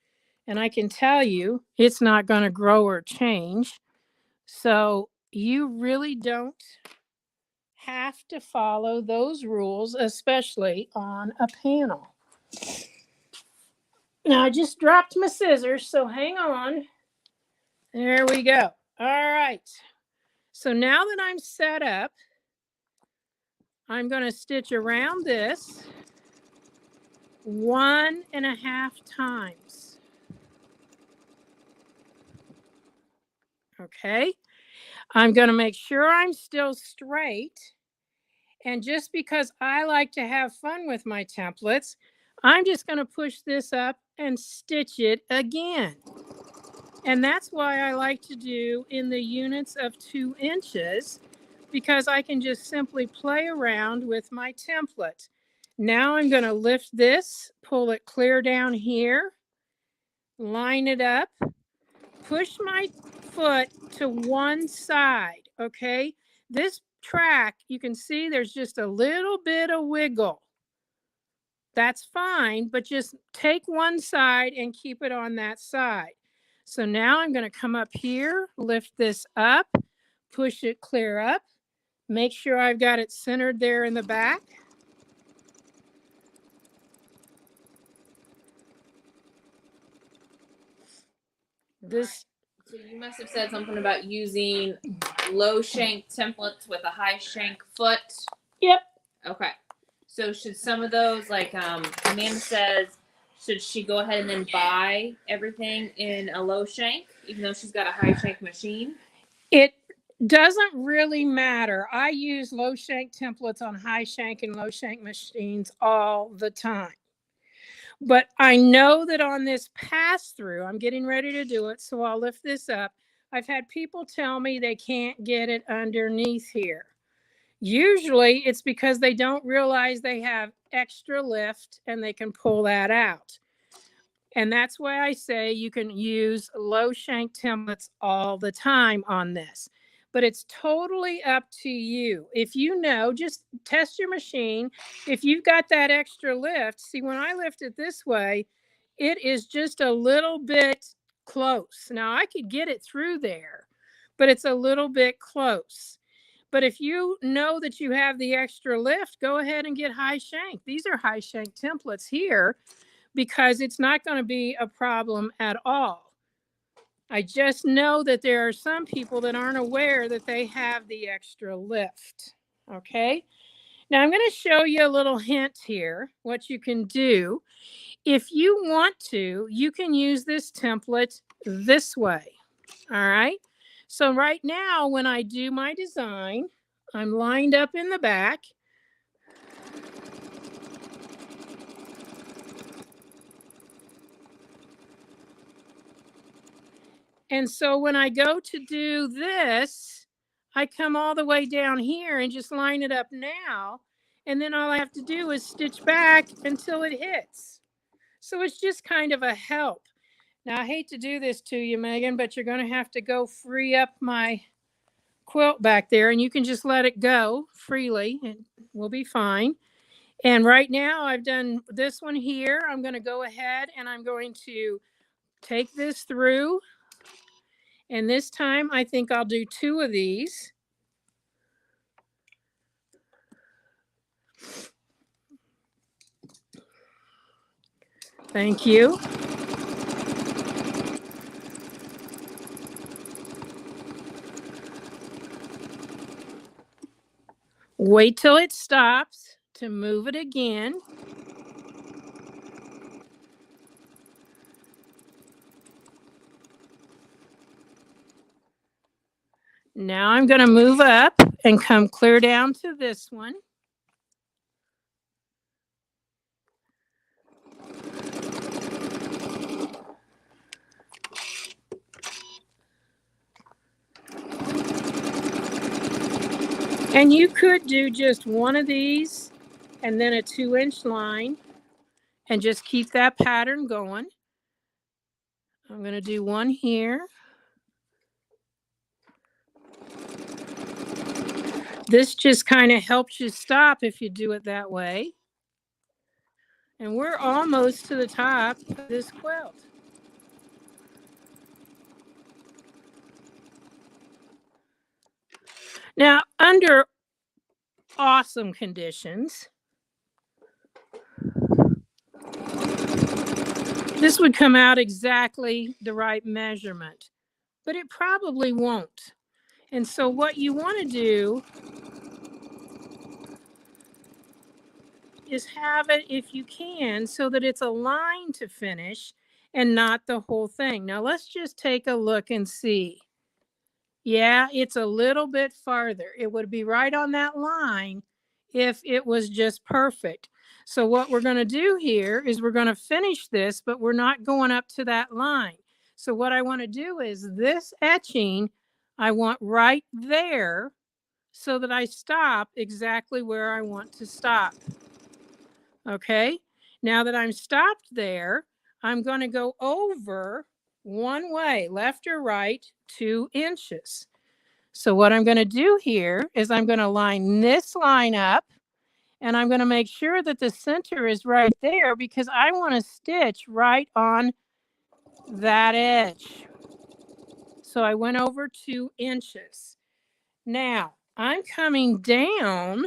Speaker 1: And I can tell you it's not going to grow or change. So you really don't have to follow those rules, especially on a panel. Now I just dropped my scissors, so hang on. There we go. All right. So now that I'm set up, I'm going to stitch around this 1.5 times. Okay. I'm going to make sure I'm still straight. And just because I like to have fun with my templates, I'm just going to push this up and stitch it again. And that's why I like to do in the units of 2 inches, because I can just simply play around with my template. Now I'm going to lift this, pull it clear down here, line it up, push my foot to one side, okay? This track, you can see there's just a little bit of wiggle. That's fine, but just take one side and keep it on that side. So now I'm going to come up here, lift this up, push it clear up, make sure I've got it centered there in the back. This.
Speaker 2: So you must have said something about using low shank templates with a high shank foot.
Speaker 1: Yep.
Speaker 2: Okay. So should some of those, like Amanda says, should she go ahead and then buy everything in a low shank, even though she's got a high shank machine?
Speaker 1: doesn't really matter. I use low shank templates on high shank and low shank machines all the time. But I know that on this pass through, I'm getting ready to do it, so I'll lift this up. I've had people tell me they can't get it underneath here. Usually it's because they don't realize they have extra lift and they can pull that out. And that's why I say you can use low shank templates all the time on this. But it's totally up to you. If you know, just test your machine. If you've got that extra lift, see, when I lift it this way, it is just a little bit close. Now, I could get it through there, but it's a little bit close. But if you know that you have the extra lift, go ahead and get high shank. These are high shank templates here, because it's not going to be a problem at all. I just know that there are some people that aren't aware that they have the extra lift. Okay. Now I'm going to show you a little hint here, what you can do. If you want to, you can use this template this way. All right. So right now, when I do my design, I'm lined up in the back. And so when I go to do this, I come all the way down here and just line it up now. And then all I have to do is stitch back until it hits. So it's just kind of a help. Now, I hate to do this to you, Megan, but you're going to have to go free up my quilt back there, and you can just let it go freely and we'll be fine. And right now I've done this one here. I'm going to go ahead and I'm going to take this through. And this time, I think I'll do 2 of these. Thank you. Wait till it stops to move it again. Now I'm going to move up and come clear down to this one. And you could do just one of these and then a 2-inch line and just keep that pattern going. I'm going to do one here. This just kind of helps you stop if you do it that way. And we're almost to the top of this quilt. Now, under awesome conditions, this would come out exactly the right measurement, but it probably won't. And so what you want to do is have it, if you can, so that it's a line to finish and not the whole thing. Now let's just take a look and see. Yeah, it's a little bit farther. It would be right on that line if it was just perfect. So what we're going to do here is we're going to finish this, but we're not going up to that line. So what I want to do is this etching, I want right there so that I stop exactly where I want to stop. Okay, now that I'm stopped there, I'm going to go over one way, left or right, 2 inches. So what I'm going to do here is I'm going to line this line up, and I'm going to make sure that the center is right there because I want to stitch right on that edge. So I went over 2 inches. Now I'm coming down,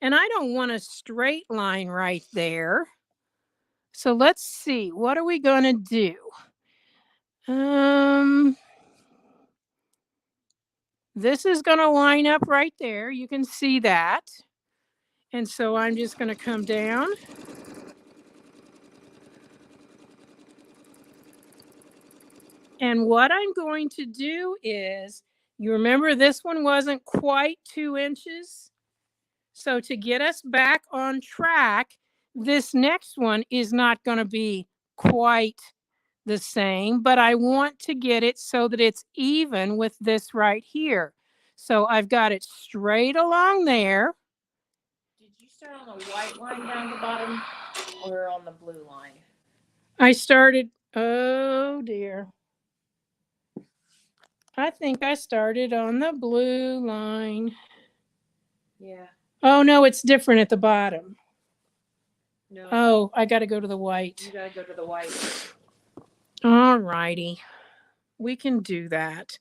Speaker 1: and I don't want a straight line right there. So let's see, what are we going to do? This is going to line up right there. You can see that. And so I'm just going to come down. And what I'm going to do is You remember this one wasn't quite 2 inches. So to get us back on track, this next one is not going to be quite the same, but I want to get it so that it's even with this right here. So I've got it straight along there.
Speaker 2: Did you start on the white line down the bottom or on the blue line?
Speaker 1: I started, oh dear. I think I started on the blue line.
Speaker 2: Yeah.
Speaker 1: Oh no, it's different at the bottom.
Speaker 2: No.
Speaker 1: Oh, I got to go to the white.
Speaker 2: You gotta go to the white.
Speaker 1: All righty. We can do that.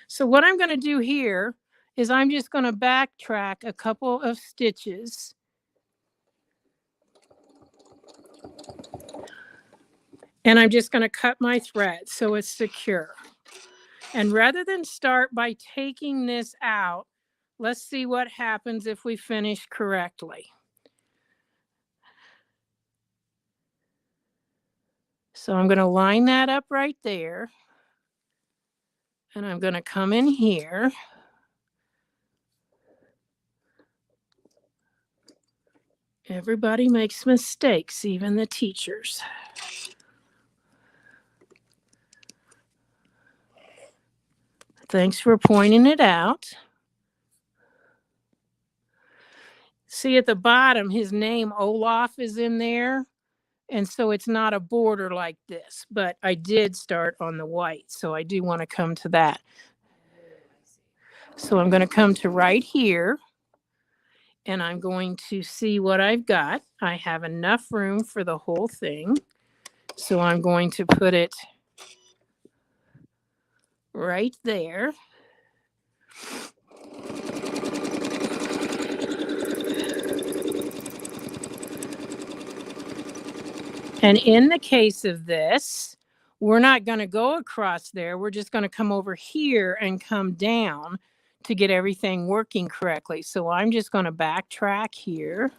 Speaker 1: So what I'm going to do here is I'm just going to backtrack a couple of stitches. And I'm just going to cut my thread so it's secure. And rather than start by taking this out, let's see what happens if we finish correctly. So I'm going to line that up right there. And I'm going to come in here. Everybody makes mistakes, even the teachers. Thanks for pointing it out. See at the bottom, his name Olaf is in there. And so it's not a border like this, but I did start on the white. So I do want to come to that. So I'm going to come to right here. And I'm going to see what I've got. I have enough room for the whole thing. So I'm going to put it right there. And in the case of this, we're not going to go across there. We're just going to come over here and come down to get everything working correctly. So I'm just going to backtrack here.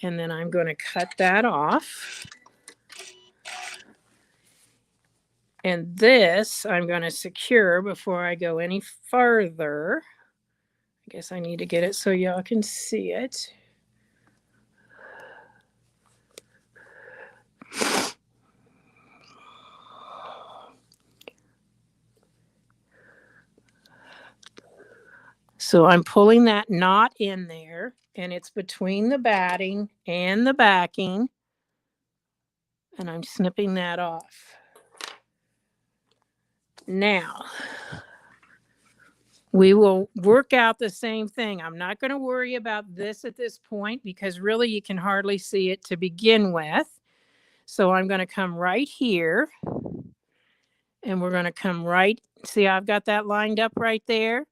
Speaker 1: And then I'm going to cut that off. And this I'm going to secure before I go any further. I guess I need to get it so y'all can see it. So I'm pulling that knot in there, and it's between the batting and the backing, and I'm snipping that off. Now, we will work out the same thing. I'm not going to worry about this at this point because really you can hardly see it to begin with. So I'm going to come right here, and we're going to come right, see I've got that lined up right there.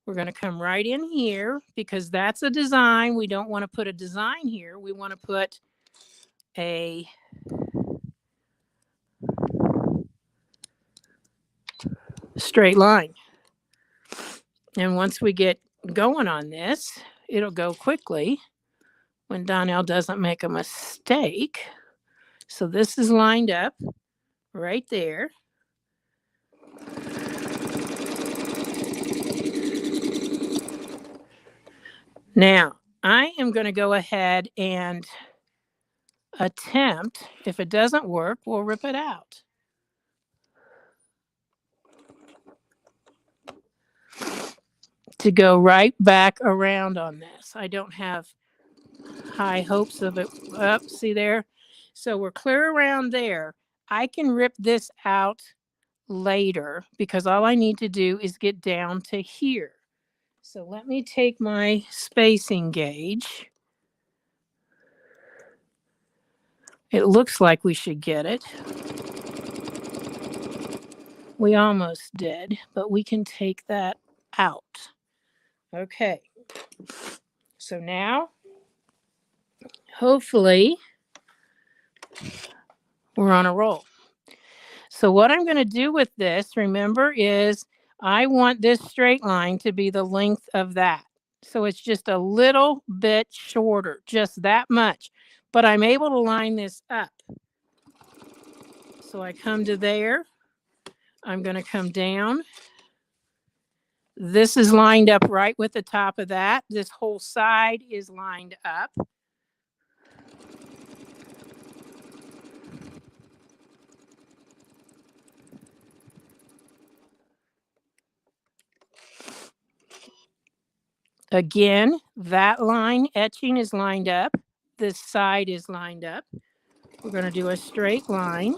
Speaker 1: We're going to come right in here because that's a design. We don't want to put a design here. We want to put a straight line. And once we get going on this, it'll go quickly when Donelle doesn't make a mistake. So this is lined up right there. Now, I am going to go ahead and attempt, if it doesn't work, we'll rip it out. To go right back around on this. I don't have high hopes of it. Up, see there? So we're clear around there. I can rip this out later because all I need to do is get down to here. So let me take my spacing gauge. It looks like we should get it. We almost did, but we can take that out. Okay. So now, hopefully, we're on a roll. So what I'm going to do with this, remember, is I want this straight line to be the length of that. So it's just a little bit shorter, just that much. But I'm able to line this up. So I come to there. I'm going to come down. This is lined up right with the top of that. This whole side is lined up. Again, that line etching is lined up. This side is lined up. We're going to do a straight line.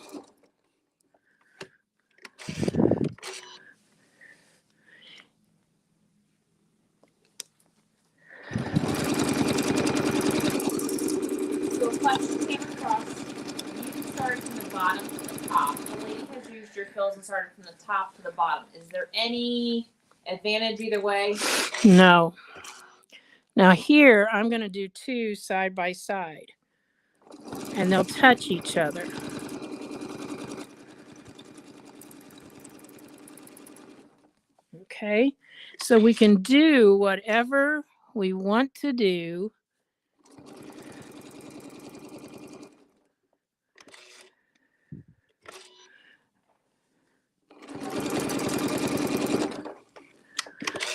Speaker 2: So question came across, you started from the bottom to the top. The lady has used your quills and started from the top to the bottom. Is there any advantage either way?
Speaker 1: No. Now here, I'm going to do two side by side, and they'll touch each other. Okay, so we can do whatever we want to do.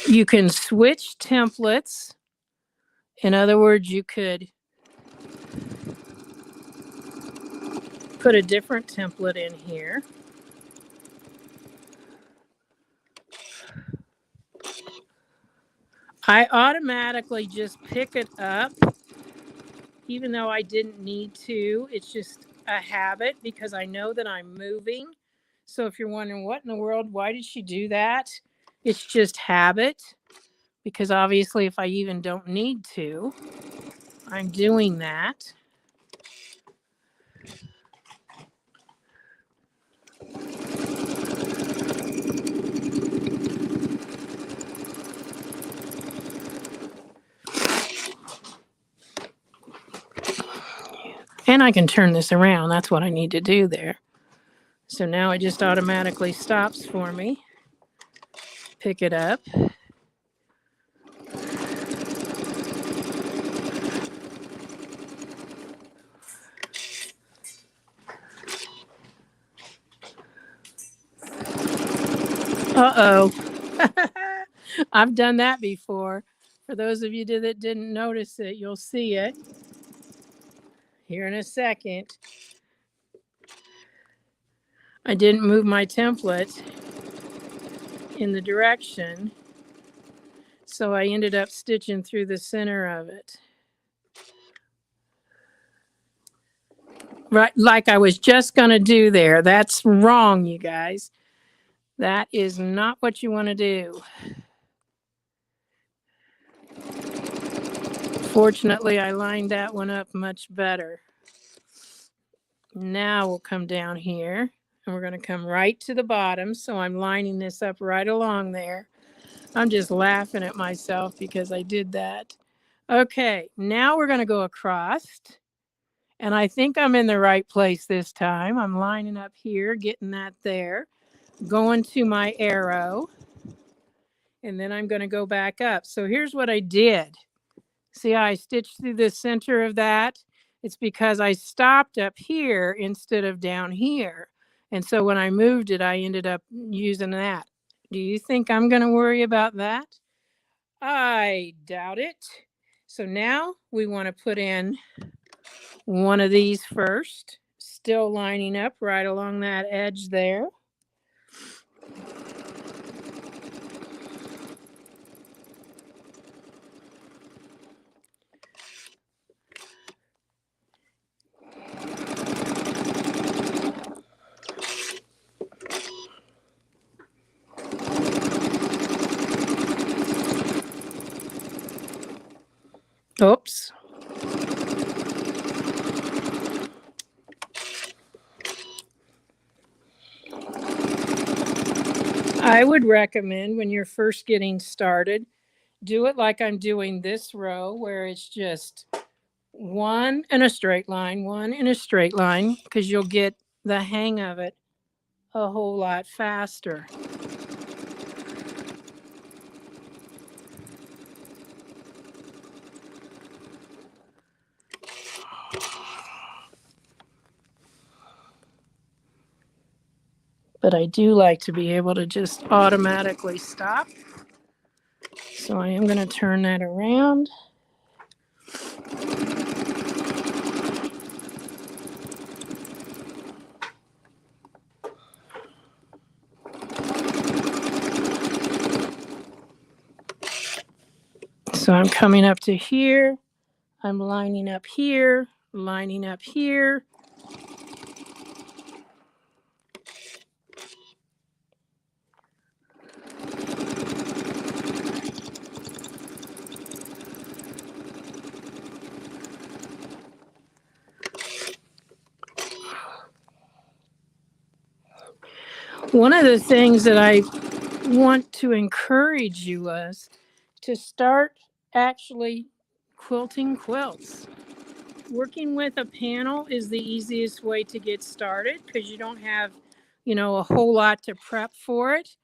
Speaker 1: You can switch templates. In other words, you could put a different template in here. I automatically just pick it up, even though I didn't need to. It's just a habit because I know that I'm moving. So if you're wondering what in the world, why did she do that? It's just habit, because obviously if I even don't need to, I'm doing that. And I can turn this around. That's what I need to do there. So now it just automatically stops for me. Pick it up. Uh-oh. I've done that before. For those of you that didn't notice it, you'll see it here in a second. I didn't move my template in the direction, so I ended up stitching through the center of it. Right, like I was just going to do there. That's wrong, you guys. That is not what you want to do. Fortunately, I lined that one up much better. Now we'll come down here and we're going to come right to the bottom. So I'm lining this up right along there. I'm just laughing at myself because I did that. Okay, now we're going to go across. And I think I'm in the right place this time. I'm lining up here, getting that there, going to my arrow, and then I'm going to go back up. So here's what I did. See how I stitched through the center of that? It's because I stopped up here instead of down here. And so when I moved it, I ended up using that. Do you think I'm going to worry about that? I doubt it. So now we want to put in one of these first, still lining up right along that edge there. Oops. I would recommend when you're first getting started, do it like I'm doing this row where it's just one in a straight line, one in a straight line, because you'll get the hang of it a whole lot faster. But I do like to be able to just automatically stop So I am going to turn that around. So I'm coming up to here. I'm lining up here, lining up here. One of the things that I want to encourage you is to start actually quilting quilts. Working with a panel is the easiest way to get started because you don't have, a whole lot to prep for it,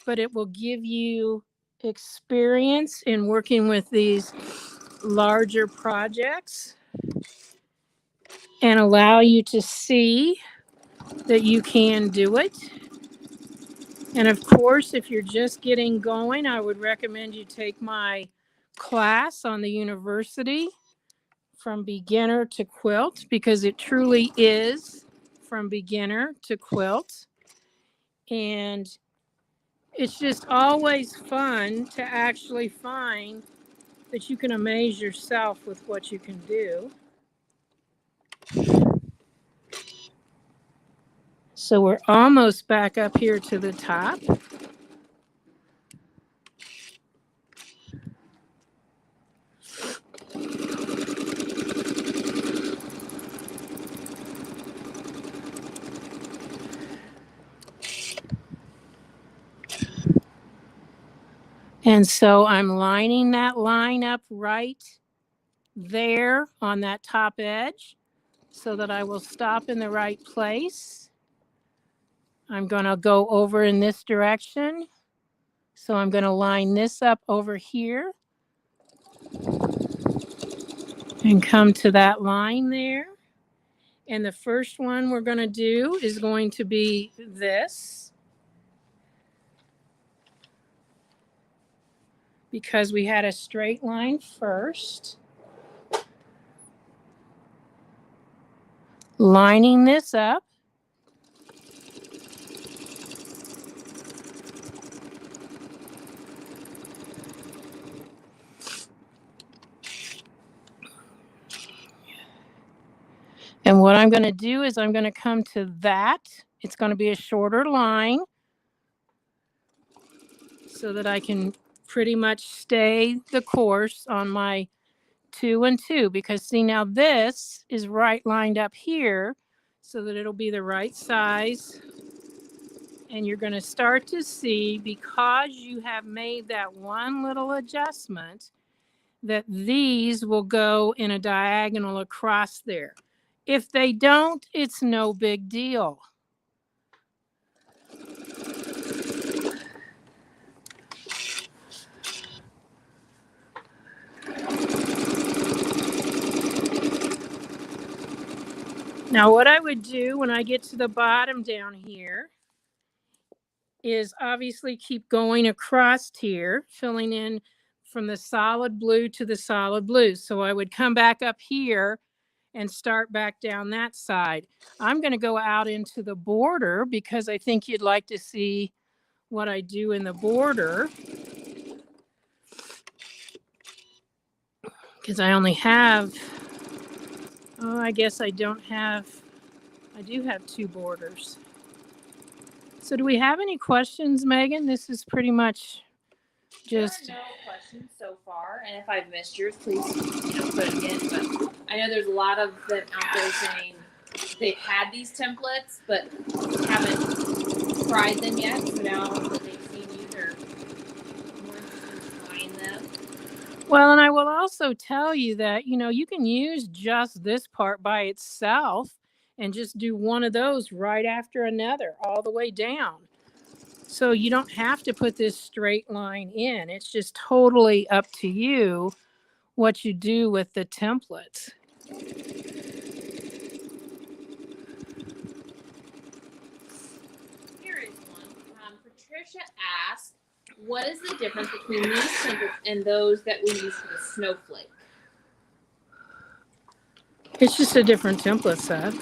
Speaker 1: but it will give you experience in working with these larger projects and allow you to see that you can do it. And of course, if you're just getting going, I would recommend you take my class on the university from beginner to quilt, because it truly is from beginner to quilt. And it's just always fun to actually find that you can amaze yourself with what you can do. So we're almost back up here to the top. And so I'm lining that line up right there on that top edge so that I will stop in the right place. I'm going to go over in this direction. So I'm going to line this up over here and come to that line there. And the first one we're going to do is going to be this, because we had a straight line first. Lining this up. And what I'm going to do is I'm going to come to that. It's going to be a shorter line so that I can pretty much stay the course on my 2 and 2, because see, now this is right lined up here so that it'll be the right size. And you're going to start to see, because you have made that one little adjustment, that these will go in a diagonal across there. If they don't, it's no big deal. Now, what I would do when I get to the bottom down here is obviously keep going across here, filling in from the solid blue to the solid blue. So I would come back up here and start back down that side. I'm going to go out into the border because I think you'd like to see what I do in the border, because I only have, I guess I do have 2 borders. So do we have any questions, Megan? This is pretty much just...
Speaker 2: There are no questions so far, and if I've missed yours, please put it in. But I know there's a lot of them out there saying they've had these templates but haven't tried them yet. So now that they've seen you, they're more interested in trying them.
Speaker 1: Well, and I will also tell you that, you can use just this part by itself and just do one of those right after another all the way down. So you don't have to put this straight line in. It's just totally up to you what you do with the templates.
Speaker 2: Here is one. Patricia asked, What is the difference between these templates and those that we use for the snowflake?
Speaker 1: It's just a different template set.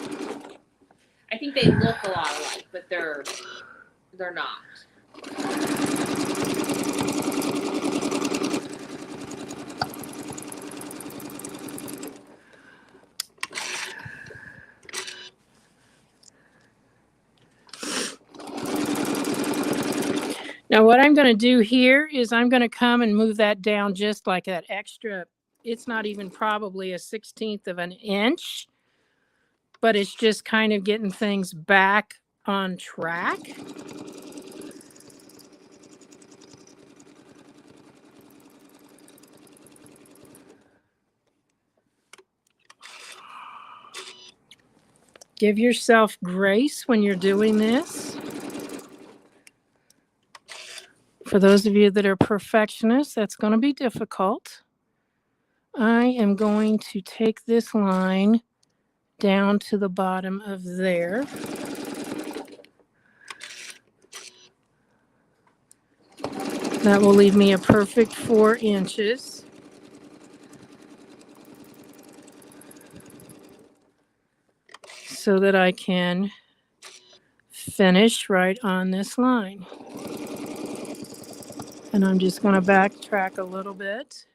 Speaker 2: I think they look a lot alike, but they're not.
Speaker 1: Now what I'm going to do here is I'm going to come and move that down just like that extra. It's not even probably a 1/16 of an inch, but it's just kind of getting things back on track. Give yourself grace when you're doing this. For those of you that are perfectionists, that's going to be difficult. I am going to take this line down to the bottom of there. That will leave me a perfect 4 inches. So that I can finish right on this line. And I'm just going to backtrack a little bit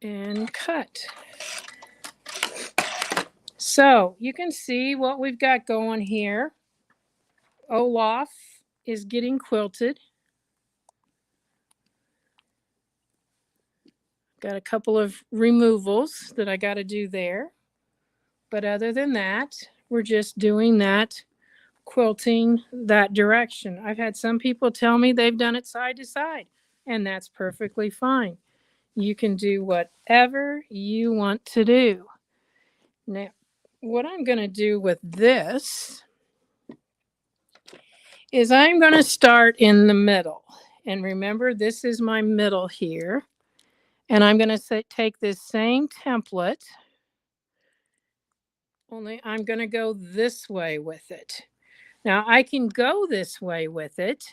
Speaker 1: and cut. So you can see what we've got going here. Olaf is getting quilted. Got a couple of removals that I got to do there. But other than that, we're just doing that, quilting that direction. I've had some people tell me they've done it side to side, and that's perfectly fine. You can do whatever you want to do. Now, what I'm going to do with this is I'm going to start in the middle. And remember, this is my middle here. And I'm going to take this same template, only I'm going to go this way with it. Now, I can go this way with it,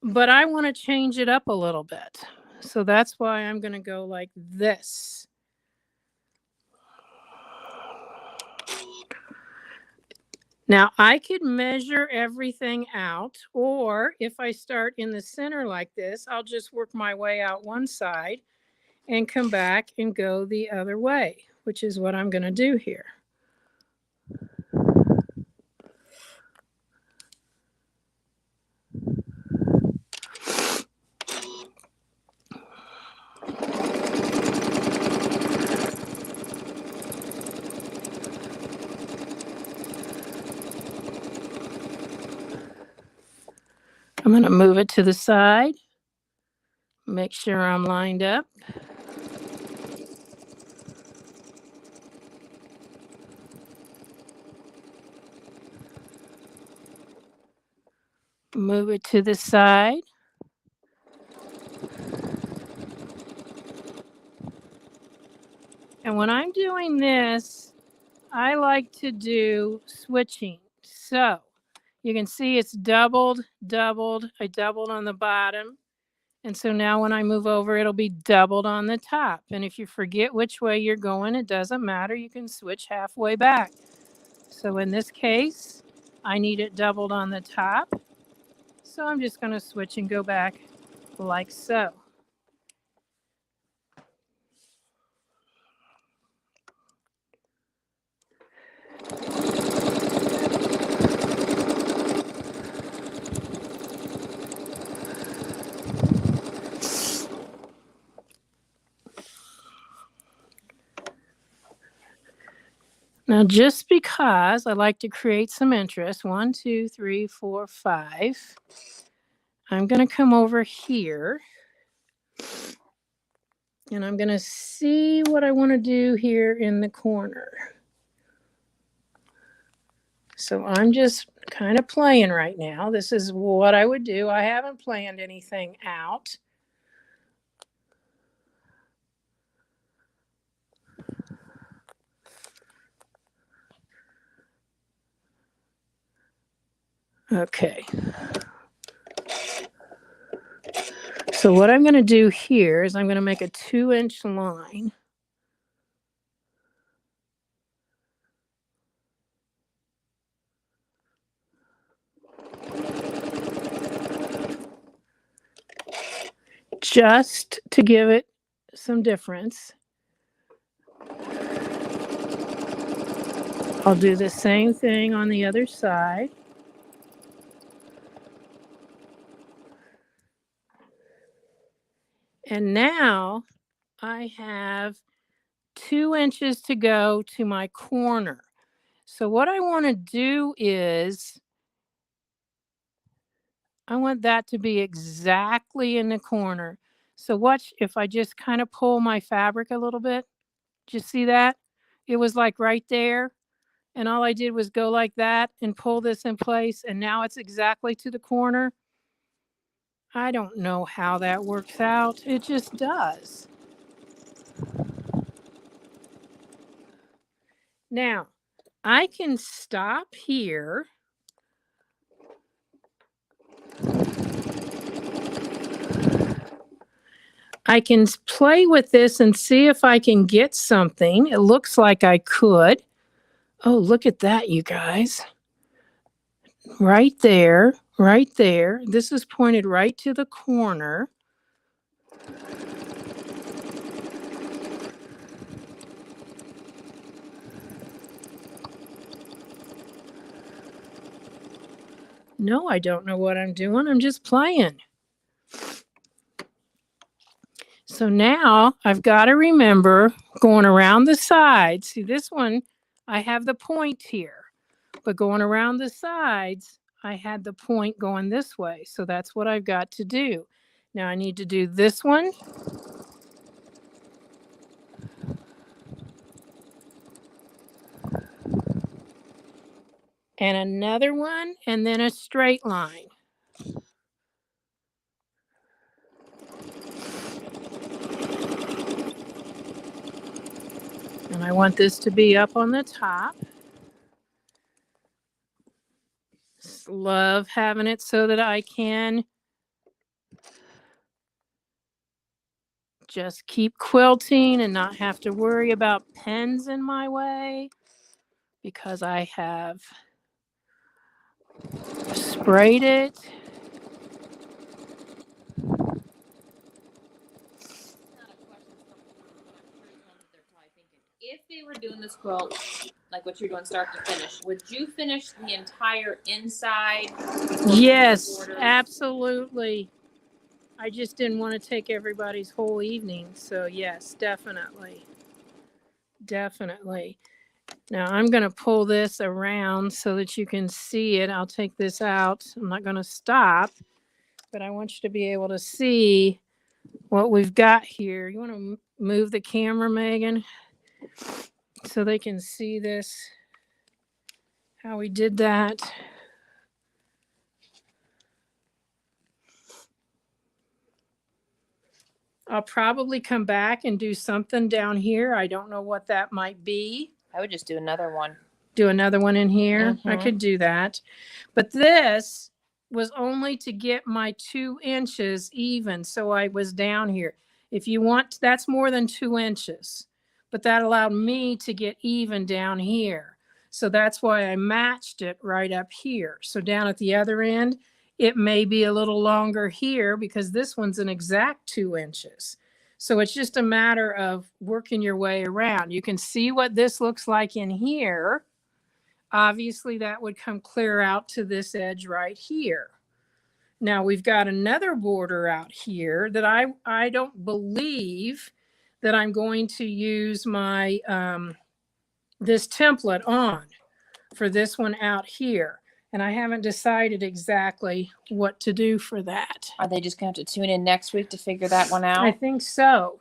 Speaker 1: but I want to change it up a little bit. So that's why I'm going to go like this. Now, I could measure everything out, or if I start in the center like this, I'll just work my way out one side and come back and go the other way, which is what I'm going to do here. I'm going to move it to the side, make sure I'm lined up. Move it to the side. And when I'm doing this, I like to do switching. So you can see it's doubled. I doubled on the bottom. And so now when I move over, it'll be doubled on the top. And if you forget which way you're going, it doesn't matter. You can switch halfway back. So in this case, I need it doubled on the top. So I'm just going to switch and go back like so. Now, just because I like to create some interest, 1, 2, 3, 4, 5, I'm going to come over here and I'm going to see what I want to do here in the corner. So I'm just kind of playing right now. This is what I would do. I haven't planned anything out. Okay. So what I'm going to do here is I'm going to make a 2-inch line. Just to give it some difference. I'll do the same thing on the other side. And now I have 2 inches to go to my corner. So what I want to do is I want that to be exactly in the corner. So watch if I just kind of pull my fabric a little bit. Did you see that? It was like right there. And all I did was go like that and pull this in place. And now it's exactly to the corner. I don't know how that works out. It just does. Now, I can stop here. I can play with this and see if I can get something. It looks like I could. Oh, look at that, you guys. Right there, right there. This is pointed right to the corner. No, I don't know what I'm doing. I'm just playing. So now I've got to remember going around the sides. See, this one, I have the point here. But going around the sides, I had the point going this way. So that's what I've got to do. Now I need to do this one. And another one, and then a straight line. And I want this to be up on the top. Just love having it so that I can just keep quilting and not have to worry about pens in my way because I have sprayed it.
Speaker 2: If they were doing this quilt, like what you're doing start to finish, would you finish the entire inside?
Speaker 1: Yes, absolutely. I just didn't want to take everybody's whole evening. So yes, definitely. Definitely. Now I'm going to pull this around so that you can see it. I'll take this out. I'm not going to stop, but I want you to be able to see what we've got here. You want to move the camera, Megan, so they can see this, how we did that. I'll probably come back and do something down here. I don't know what that might be.
Speaker 2: I would just do another one.
Speaker 1: Do another one in here. I could do that. But this was only to get my 2 inches even. So I was down here. If you want, that's more than 2 inches. But that allowed me to get even down here. So that's why I matched it right up here. So down at the other end, it may be a little longer here because this one's an exact 2 inches. So it's just a matter of working your way around. You can see what this looks like in here. Obviously, that would come clear out to this edge right here. Now we've got another border out here that I don't believe that I'm going to use my this template on for this one out here. And I haven't decided exactly what to do for that.
Speaker 2: Are they just going to have to tune in next week to figure that one out?
Speaker 1: I think so.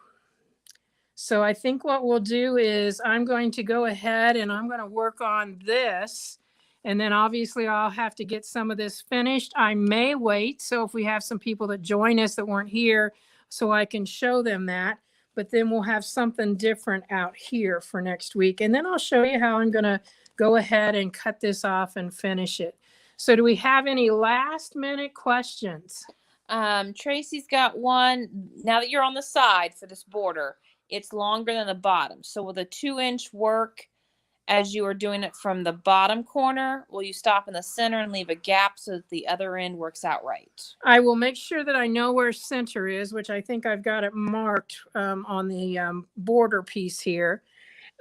Speaker 1: So I think what we'll do is I'm going to go ahead and I'm going to work on this. And then obviously I'll have to get some of this finished. I may wait. So if we have some people that join us that weren't here, so I can show them that. But then we'll have something different out here for next week. And then I'll show you how I'm going to go ahead and cut this off and finish it. So do we have any last minute questions?
Speaker 2: Tracy's got one. Now that you're on the side for this border, it's longer than the bottom. So will the 2-inch work as you are doing it from the bottom corner? Will you stop in the center and leave a gap so that the other end works out right?
Speaker 1: I will make sure that I know where center is, which I think I've got it marked on the border piece here.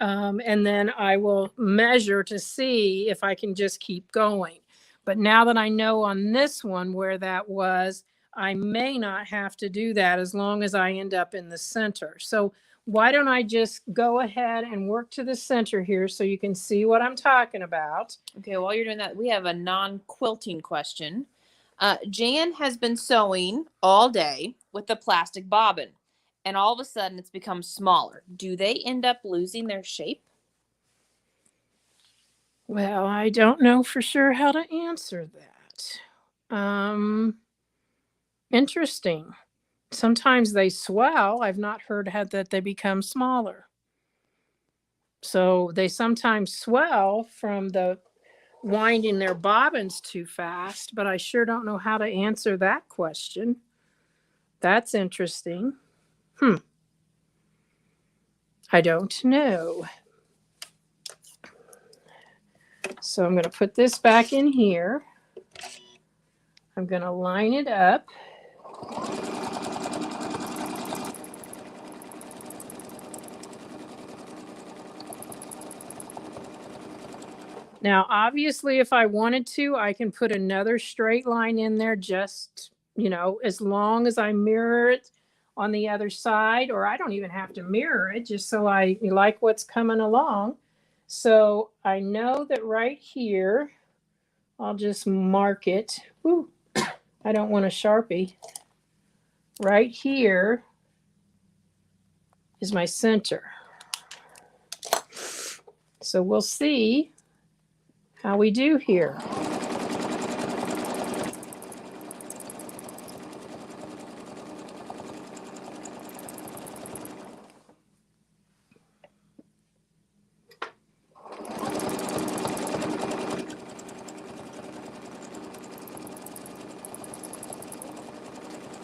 Speaker 1: And then I will measure to see if I can just keep going. But now that I know on this one where that was, I may not have to do that as long as I end up in the center. So why don't I just go ahead and work to the center here so you can see what I'm talking about.
Speaker 2: Okay, while you're doing that, we have a non-quilting question. Jan has been sewing all day with the plastic bobbin, and all of a sudden it's become smaller. Do they end up losing their shape?
Speaker 1: Well, I don't know for sure how to answer that. Interesting. Sometimes they swell. I've not heard that they become smaller. So they sometimes swell from the winding their bobbins too fast, but I sure don't know how to answer that question. That's interesting. I don't know. So I'm going to put this back in here. I'm going to line it up. Now, obviously, if I wanted to, I can put another straight line in there just, as long as I mirror it on the other side, or I don't even have to mirror it, just so I like what's coming along. So I know that right here, I'll just mark it. Ooh, I don't want a Sharpie. Right here is my center. So we'll see how we do here.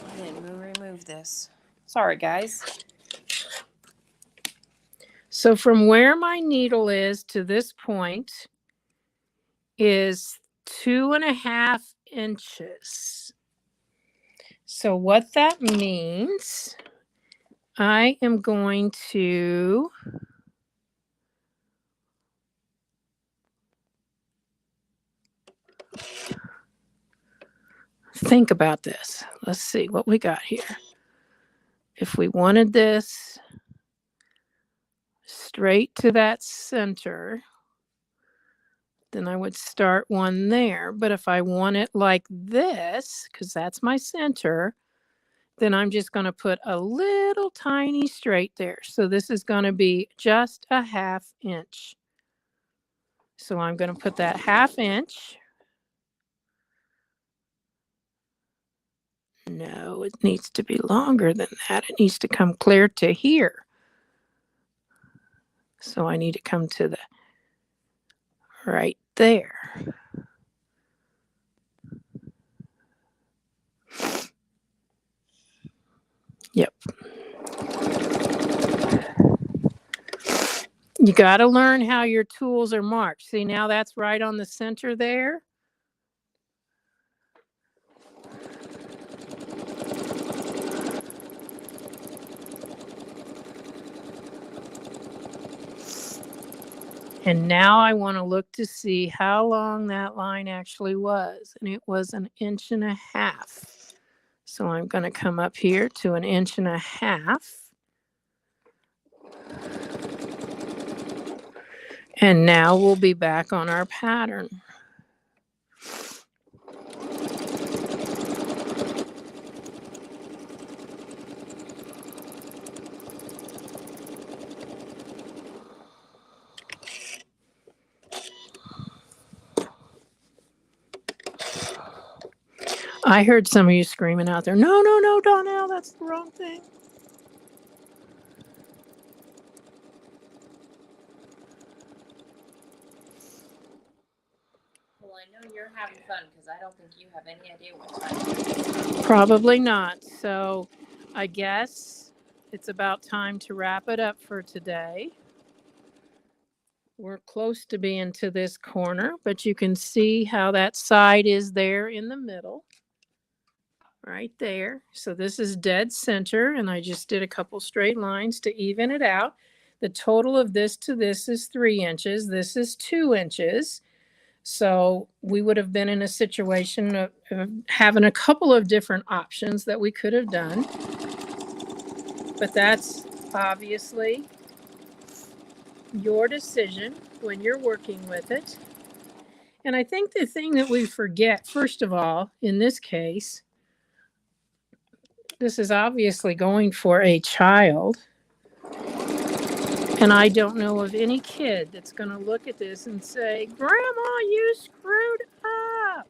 Speaker 2: I didn't remove this. Sorry, guys.
Speaker 1: So from where my needle is to this point is 2.5 inches. So what that means, I am going to think about this. Let's see what we got here. If we wanted this straight to that center, then I would start one there. But if I want it like this, because that's my center, then I'm just going to put a little tiny straight there. So this is going to be just a 1/2 inch. So I'm going to put that 1/2 inch. No, it needs to be longer than that. It needs to come clear to here. So I need to come to the right there. Yep. You got to learn how your tools are marked. See, now that's right on the center there. And now I want to look to see how long that line actually was. And it was 1.5 inches. So I'm going to come up here to 1.5 inches. And now we'll be back on our pattern. I heard some of you screaming out there, no, no, no, Donelle, that's the wrong thing.
Speaker 2: Well, I know you're having fun because I don't think you have any idea what time it is.
Speaker 1: Probably not. So I guess it's about time to wrap it up for today. We're close to being to this corner, but you can see how that side is there in the middle. Right there. So this is dead center, and I just did a couple straight lines to even it out. The total of this to this is 3 inches. This is 2 inches. So we would have been in a situation of having a couple of different options that we could have done. But that's obviously your decision when you're working with it. And I think the thing that we forget, first of all, in this case, this is obviously going for a child. And I don't know of any kid that's going to look at this and say, Grandma, you screwed up.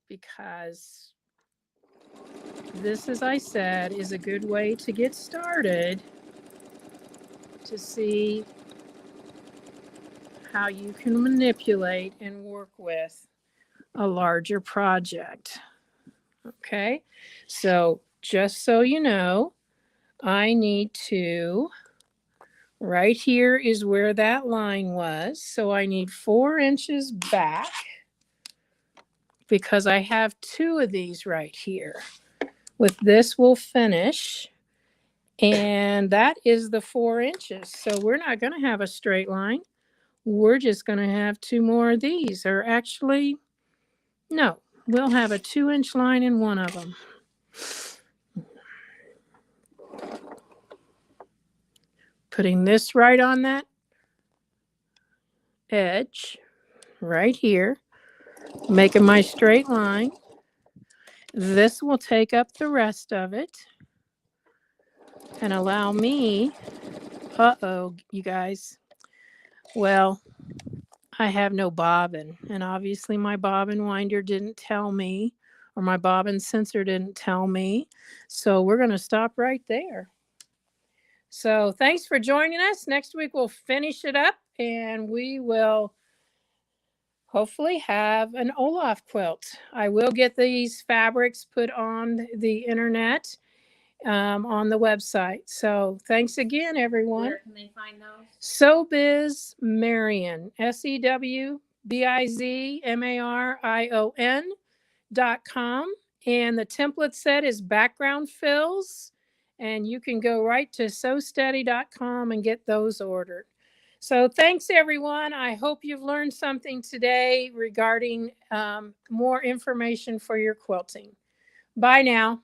Speaker 1: Because this, as I said, is a good way to get started to see how you can manipulate and work with a larger project. Okay, so just so you know, I need to, right here is where that line was. So I need 4 inches back because I have 2 of these right here. With this, we'll finish. And that is the 4 inches. So we're not going to have a straight line. We're just going to have 2 more of these. Or actually, no, we'll have a 2-inch line in one of them. Putting this right on that edge, right here, making my straight line. This will take up the rest of it and allow me, you guys, well, I have no bobbin, and obviously my bobbin winder didn't tell me, or my bobbin sensor didn't tell me, so we're going to stop right there. So thanks for joining us. Next week we'll finish it up, and we will hopefully have an Olaf quilt. I will get these fabrics put on the internet, on the website. So thanks again, everyone.
Speaker 2: Where can they find those?
Speaker 1: Sew Biz Marion, SEWBIZMARION.com. And the template set is background fills. And you can go right to sewsteady.com and get those ordered. So thanks, everyone. I hope you've learned something today regarding more information for your quilting. Bye now.